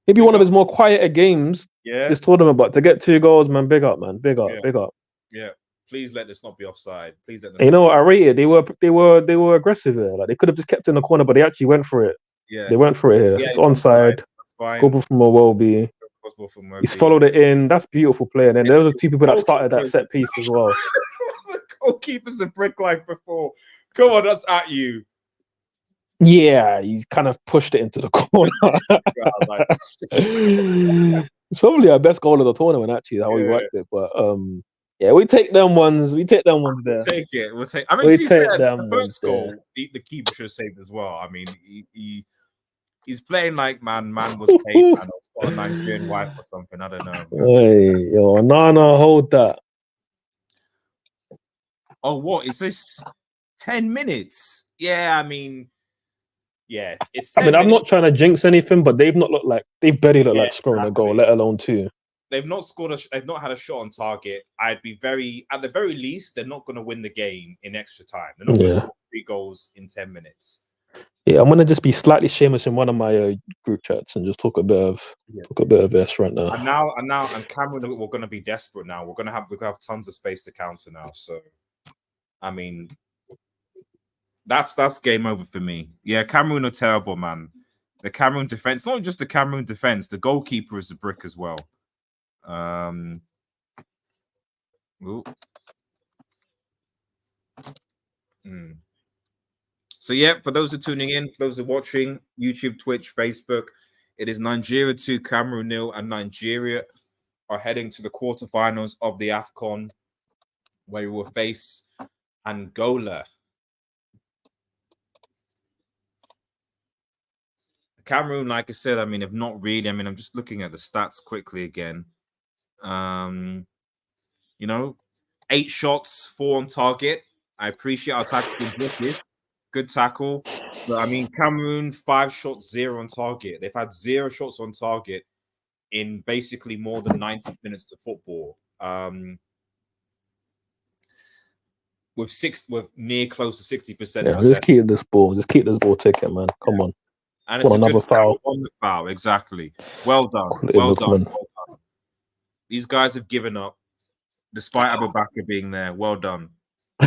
Maybe Big one of up. his more quieter games Yeah, this tournament, but to get 2 goals, man, big up, man, big up, Yeah. big up. yeah. Please let this not be offside. Please let this. And you know what I rated? They were aggressive here. Like they could have just kept it in the corner, but they actually went for it. Yeah, They went for it here. yeah. It's It's onside. onside. That's fine. Goal from Iwobi. Possible from He's Moby. followed it in. That's beautiful play. And then there was 2 people that started that Goalkeepers. set piece as well. The goalkeeper's a brick like before. Come on, that's at you. Yeah, he kind of pushed it into the corner. Like, It's probably our best goal of the tournament, actually, how we Yeah. worked it. But yeah, we take them ones. We take them ones there. take it. We'll take. I mean, We to be take fair, them the ones first goal, the keeper should have saved as well. I mean, he's playing like man was paid, man. It's got a Nigerian wife or something. I don't know. Hey, yo, no, hold that. Oh, what is this? 10 minutes? Yeah, I mean, yeah, it's 10 I mean, I'm not minutes. trying to jinx anything, but they've barely looked Yeah, like scoring a goal, exactly. let alone 2. They've not scored. They've not had a shot on target. At the very least, they're not going to win the game in extra time. They're not going to score 3 goals in 10 minutes. Yeah, I'm gonna just be slightly shameless in one of my group chats and just talk a bit of this right now. And Cameroon, we're going to be desperate now. We're going to have tons of space to counter now. So, I mean, that's game over for me. Yeah, Cameroon are terrible, man. The Cameroon defense, not just the Cameroon defense, the goalkeeper is a brick as well. So yeah, for those who are tuning in, for those who are watching YouTube, Twitch, Facebook, it is Nigeria 2, Cameroon 0, and Nigeria are heading to the quarterfinals of the Afcon, where we will face Angola. Cameroon, like I said, I mean, if not really, I mean, I'm just looking at the stats quickly again. 8 shots, 4 on target. I appreciate our tackling blitzes. Good tackle. But I mean, Cameroon, 5 shots, 0 on target. They've had 0 shots on target in basically more than 90 minutes of football. With near close to 60%. Yeah, just keep this ball ticking, man. Come on. And it's another foul on the foul, exactly. Well done. These guys have given up, despite Abubakar being there. Well done. I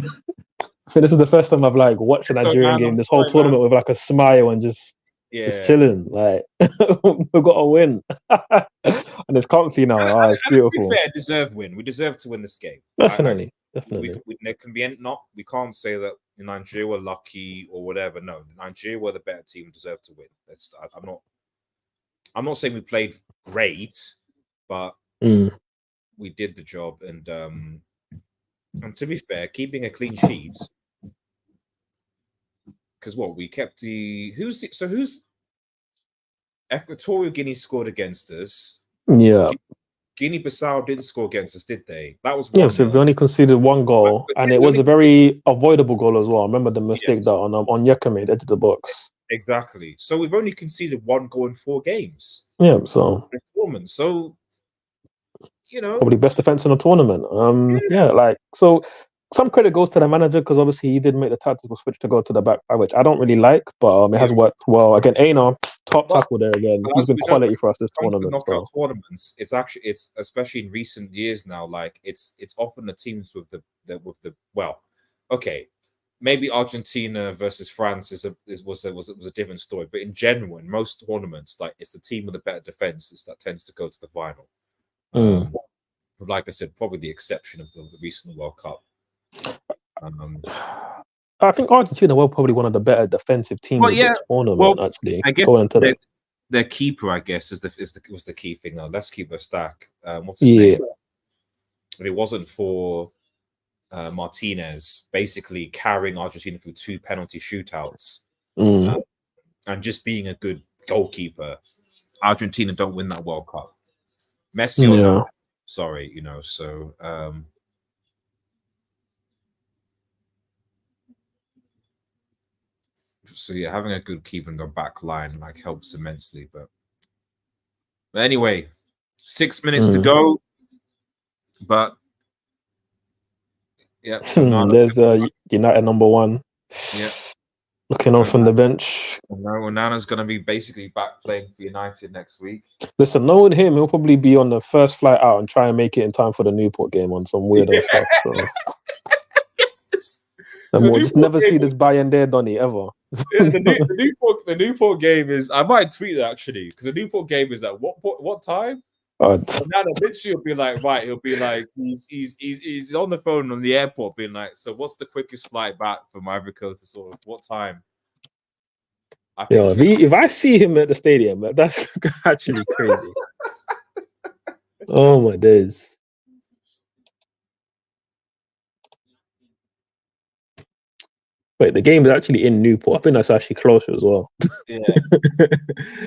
think this is the first time I've watched a Nigerian game this whole tournament with a smile and just chilling. Like we've got to win, and it's comfy now. It's beautiful. To be fair, deserved win. We deserve to win this game. Definitely. We can't say that Nigeria were lucky or whatever. No, Nigeria were the better team, deserved to win. I'm not saying we played great, but we did the job. And to be fair, keeping a clean sheet, because we kept who's Equatorial Guinea scored against us. Yeah. Guinea-Bissau didn't score against us, did they? That was so we only conceded 1 goal, and it was a very avoidable goal as well. I remember the mistake that on Yeka made edge of the box. Exactly. So we've only conceded 1 goal in 4 games. Yeah, so performance. So probably best defense in the tournament. So some credit goes to the manager because obviously he did make the tactical switch to go to the back, which I don't really like, but it has worked well. Again, Aina, top tackle there again. He's been quality for us this tournament. Knockout tournaments, it's especially in recent years now. It's often the teams with the maybe Argentina versus France was a different story, but in general, in most tournaments, it's the team with the better defense that tends to go to the final. Like I said, probably the exception of the recent World Cup. I think Argentina were probably one of the better defensive teams in the tournament. Actually, I guess their keeper, I guess, was the key thing. Now let's keep a stack. What's his name? But it wasn't for Martinez basically carrying Argentina through 2 penalty shootouts and just being a good goalkeeper. Argentina don't win that World Cup. Messi or no? Sorry, so. So yeah, having a good keeper and a back line helps immensely. But anyway, 6 minutes to go. But yeah, so there's United number 1. Yeah, Looking on from the bench. No, Nana's going to be basically back playing for United next week. Listen, knowing him, he'll probably be on the first flight out and try and make it in time for the Newport game on some weirdo stuff. So. And we'll just never see this buy and there Donny ever. Yeah, the Newport game is. I might tweet that actually because the Newport game is at what time? Nana literally will be like, right. He'll be like, he's on the phone on the airport, being like, so what's the quickest flight back from Ivory Coast to sort of what time? Yo, if I see him at the stadium, that's actually crazy. Oh my days. Wait, the game is actually in Newport. I think that's actually closer as well. Yeah.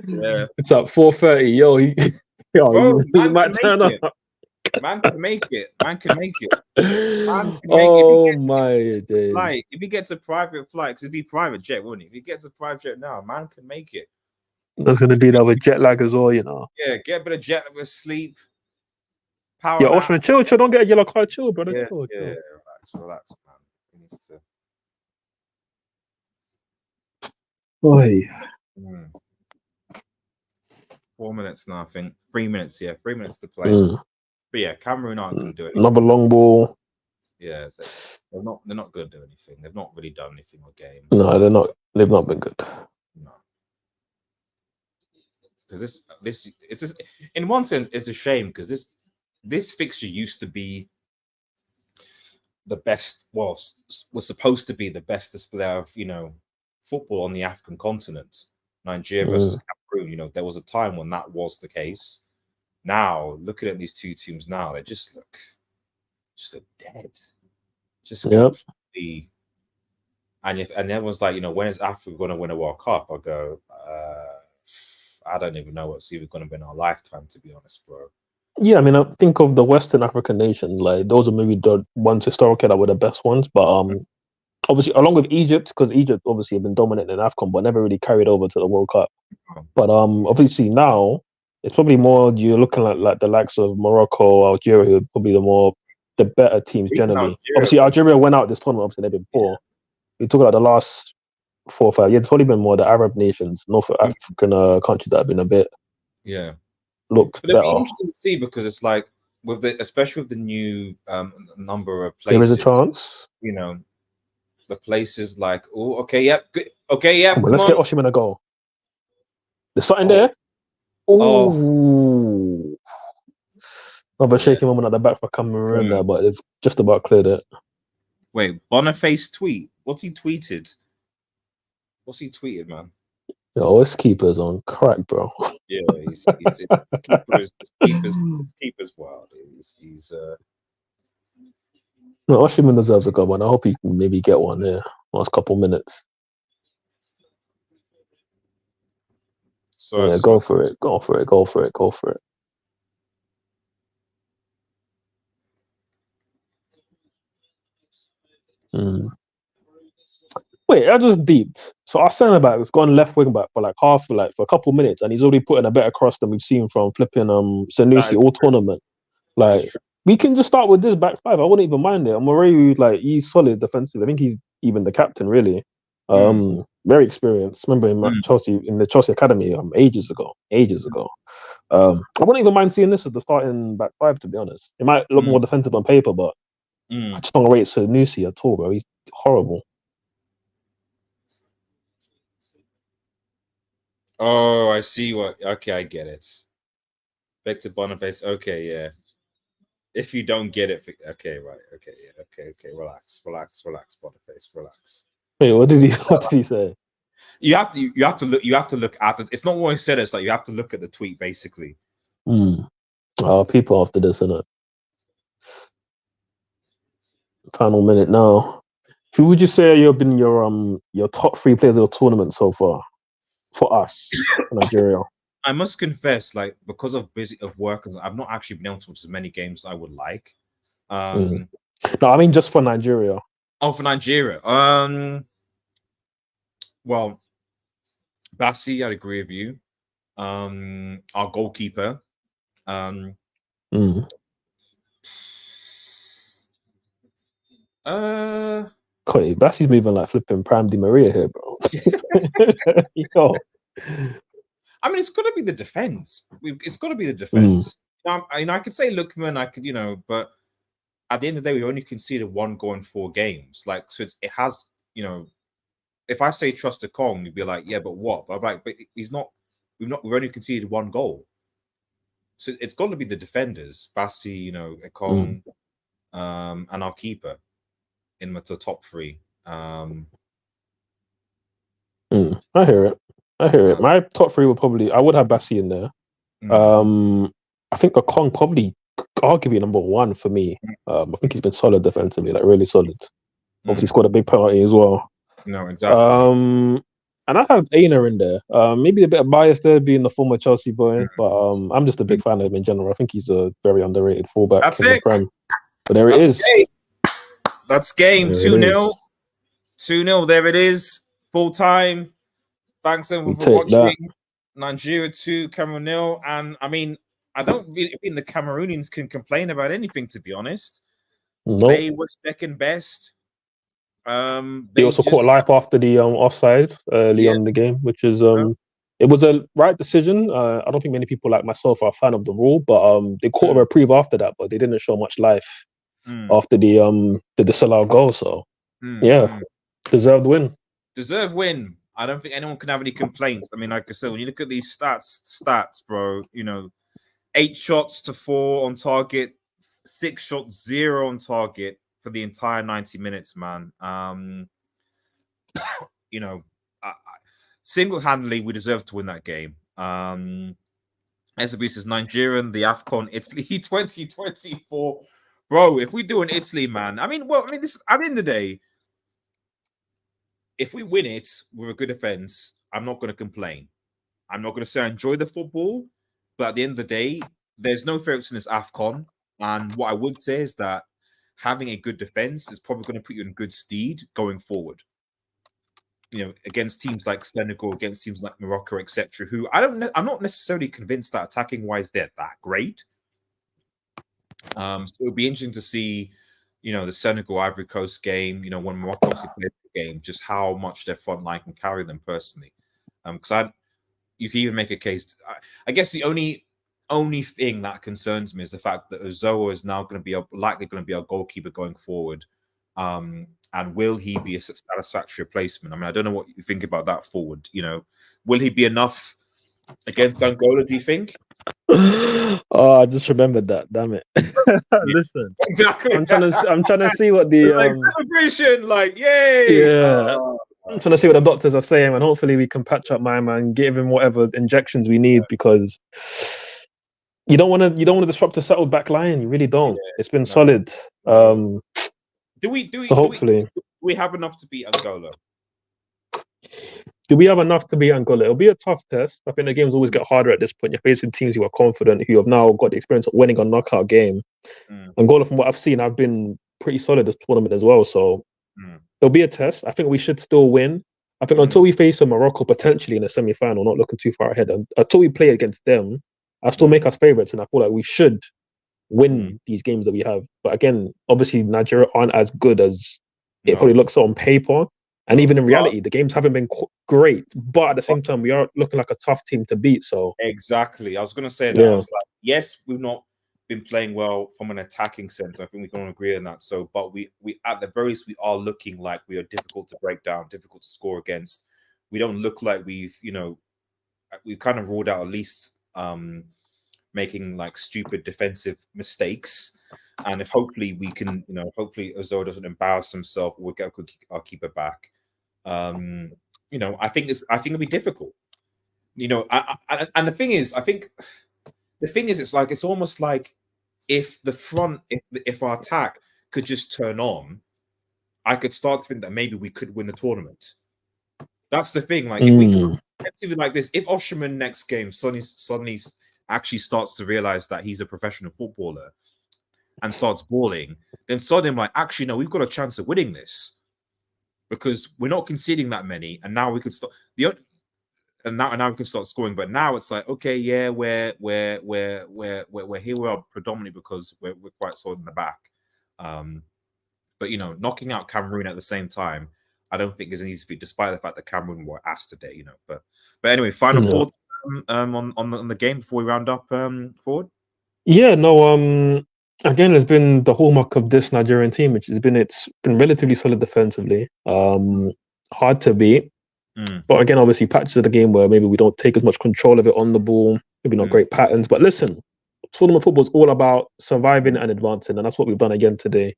Yeah. It's at 4:30. Yo, Bro, he might turn up. Man can make it. Man can make it. My days. If he gets a private flight, because it'd be private jet, wouldn't he? If he gets a private jet now, man can make it. That's going to be that with jet lag as well, you know. Yeah, get a bit of jet lag with sleep. Power. Yeah, Oshman, chill. Don't get a yellow card. Chill, brother. Yeah, chill. Relax, man. He needs to. Boy. 4 minutes now, I think. 3 minutes, 3 minutes to play. But yeah, Cameroon aren't going to do it. Another long ball. Yeah, they're not going to do anything. They've not really done anything all game. No, they're not. They've not been good. No. Because this in one sense, it's a shame because this fixture used to be the best. Well, was supposed to be the best display of football on the African continent. Nigeria versus Cameroon. There was a time when that was the case. Now, looking at these two teams now, they just look dead. Just completely. And everyone's like, when is Africa going to win a World Cup? I go, I don't even know what's even going to be in our lifetime, to be honest, bro. Yeah, I mean, I think of the Western African nations, like those are maybe the ones historically that were the best ones. But obviously, along with Egypt, because Egypt obviously have been dominant in Afcon, but never really carried over to the World Cup. But obviously now it's probably more you're looking at like the likes of Morocco, Algeria, who are probably the better teams generally. Obviously, Algeria went out this tournament. Obviously, they've been poor. We talk about the last 4 or 5 years. It's probably been more the Arab nations, North African countries that have been a bit looked but it'd better. be interesting to see because it's like especially with the new number of places. There is a chance. The places like Come on, let's get Osimhen a goal. There's something there. Oh. Another shaky moment at the back for Cameroon there, but they've just about cleared it. Wait, Boniface tweet? What's he tweeted? Man? Yo, his keeper's on crack, bro. Yeah, his keeper's wild. He's No, Osimhen deserves a good one. I hope he can maybe get one there last couple minutes. So go for it. Wait, I just deeped. So our centre back has gone left wing back for for a couple minutes, and he's already putting a better cross than we've seen from flipping Sanusi all tournament. Like we can just start with this back five. I wouldn't even mind it. I'm already he's solid defensive. I think he's even the captain really. Very experienced. Remember him at Chelsea in the Chelsea academy ages ago. I wouldn't even mind seeing this as the starting back five. To be honest, it might look more defensive on paper, but I just don't rate Sanusi at all, bro. He's horrible. Oh, I see okay, I get it. Victor Boniface, okay, yeah. If you don't get it, okay, right, okay, yeah, okay, relax, Boniface, relax. Wait, what did he say? You have to look at it. It's not what he said, it's like you have to look at the tweet basically. People after this, innit? Final minute now. Who would you say have been your top 3 players of the tournament so far? For us, Nigeria. I must confess, because of work, I've not actually been able to watch as many games as I would like. No, I mean just for Nigeria. Oh, for Nigeria. Well, Bassi, I'd agree with you. Our goalkeeper. God, Bassie's moving like flipping Prime Di Maria here, bro. Yo. I mean, it's got to be the defense. It's got to be the defense. I could say Lookman, I could, but at the end of the day, we only conceded 1 goal in 4 games. Like, so it has, if I say trust to Kong, you'd be like, yeah, but what? But I'm like, but he's not. We've only conceded 1 goal. So it's got to be the defenders, Bassi, Ekong, and our keeper in the top 3. I hear it. My top 3 would probably, I would have Bassi in there. I think Ekong probably arguably number 1 for me. I think he's been solid defensively, like really solid. Obviously scored a big penalty as well. No, exactly. And I have Aina in there. Maybe a bit of bias there, being the former Chelsea boy, but I'm just a big fan of him in general. I think he's a very underrated fullback. That's in it. The Prem. But there it is. That's game. 2-0. 2-0. There it is. Full time. Thanks everyone for watching. That. Nigeria 2, Cameroon 0. And I mean, I don't really think the Cameroonians can complain about anything, to be honest. Nope. They were second best. They also caught life after the offside early on in the game, which is it was a right decision. I don't think many people like myself are a fan of the rule, but they caught a reprieve after that, but they didn't show much life after the disallowed goal. So deserved win. Deserved win. I don't think anyone can have any complaints. I mean, like I said, when you look at these stats, bro, 8 shots to 4 on target, 6 shots, 0 on target for the entire 90 minutes, man. Single-handedly, we deserve to win that game. SB says Nigerian, the Afcon, Italy 2024. Bro, if we do an Italy, man, this at the end of the day, if we win it with a good defense, I'm not going to complain. I'm not going to say I enjoy the football, but at the end of the day, there's no favorites in this Afcon. And what I would say is that having a good defense is probably going to put you in good stead going forward. Against teams like Senegal, against teams like Morocco, etc. Who I'm not necessarily convinced that attacking wise they're that great. So it'll be interesting to see, the Senegal Ivory Coast game. When Morocco obviously plays the game, just how much their front line can carry them personally. Because you can even make a case. I guess the only thing that concerns me is the fact that Ozoa is now likely going to be our goalkeeper going forward. And will he be a satisfactory replacement? I mean, I don't know what you think about that forward. Will he be enough against Angola, do you think? Oh, I just remembered that. Damn it! Listen, exactly. I'm trying to see what the celebration, yay! Yeah, I'm trying to see what the doctors are saying, and hopefully we can patch up my man, give him whatever injections we need, because you don't want to disrupt a settled back line. You really don't. It's been solid. Do we have enough to beat Angola? Do we have enough to beat Angola? It'll be a tough test. I think the games always get harder at this point. You're facing teams who are confident, who have now got the experience of winning a knockout game. Angola, from what I've seen, have been pretty solid this tournament as well. So it'll be a test. I think we should still win. I think until we face a Morocco potentially in a semi-final, not looking too far ahead, until we play against them, I still make us favourites, and I feel like we should win these games that we have. But again, obviously Nigeria aren't as good as it probably looks on paper, and even in reality, the games haven't been great. But at the same time, we are looking like a tough team to beat. So exactly, I was going to say that. I was like, yes, we've not been playing well from an attacking sense. I think we can all agree on that. So, but we at the very least, we are looking like we are difficult to break down, difficult to score against. We don't look like we've kind of ruled out at least making stupid defensive mistakes. And if hopefully we can, hopefully Ozoa doesn't embarrass himself, we'll get our keeper back. I think it'll be difficult. And the thing is, it's almost like if the front, if our attack could just turn on, I could start to think that maybe we could win the tournament. That's the thing. If we could like this, if Osherman next game suddenly actually starts to realize that he's a professional footballer and starts balling, then suddenly actually no, we've got a chance of winning this because we're not conceding that many, and now we could start now we can start scoring. But now it's like, okay, yeah, we're here. We are predominantly because we're quite solid in the back. But But you know, knocking out Cameroon at the same time, I don't think there's an easy feat, despite the fact that Cameroon were asked today. You know, but anyway, final thoughts on the game before we round up, forward. Yeah, no, again, it's been the hallmark of this Nigerian team, which has been it's been relatively solid defensively. Hard to beat. But again, obviously, patches of the game where maybe we don't take as much control of it on the ball, maybe not great patterns. But listen, tournament football is all about surviving and advancing, and that's what we've done again today.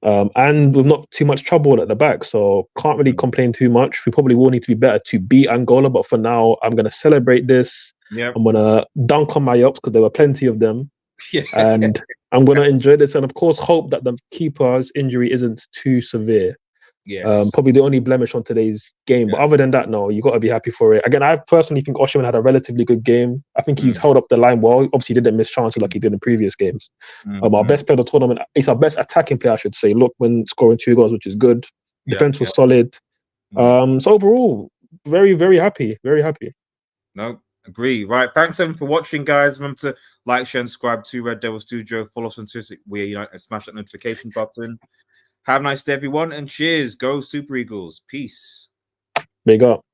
And with not too much trouble at the back, so can't really complain too much. We probably will need to be better to beat Angola, but for now, I'm going to celebrate this. Yeah, I'm going to dunk on my ups because there were plenty of them. Yeah. And I'm going to enjoy this, and of course, hope that the keeper's injury isn't too severe. Yes. Probably the only blemish on today's game. But other than that, no, you got to be happy for it. Again, I personally think Osimhen had a relatively good game. I think he's held up the line well. Obviously, he didn't miss chances like he did in previous games. Our best player of the tournament, he's our best attacking player, I should say. Look, when scoring 2 goals, which is good. Defense was solid. So overall, very, very happy. Very happy. No, agree. Right. Thanks everyone for watching, guys. Remember to like, share, and subscribe to Red Devil Studio. Follow us on Twitter. Smash that notification button. Have a nice day, everyone, and cheers. Go Super Eagles. Peace. Big up.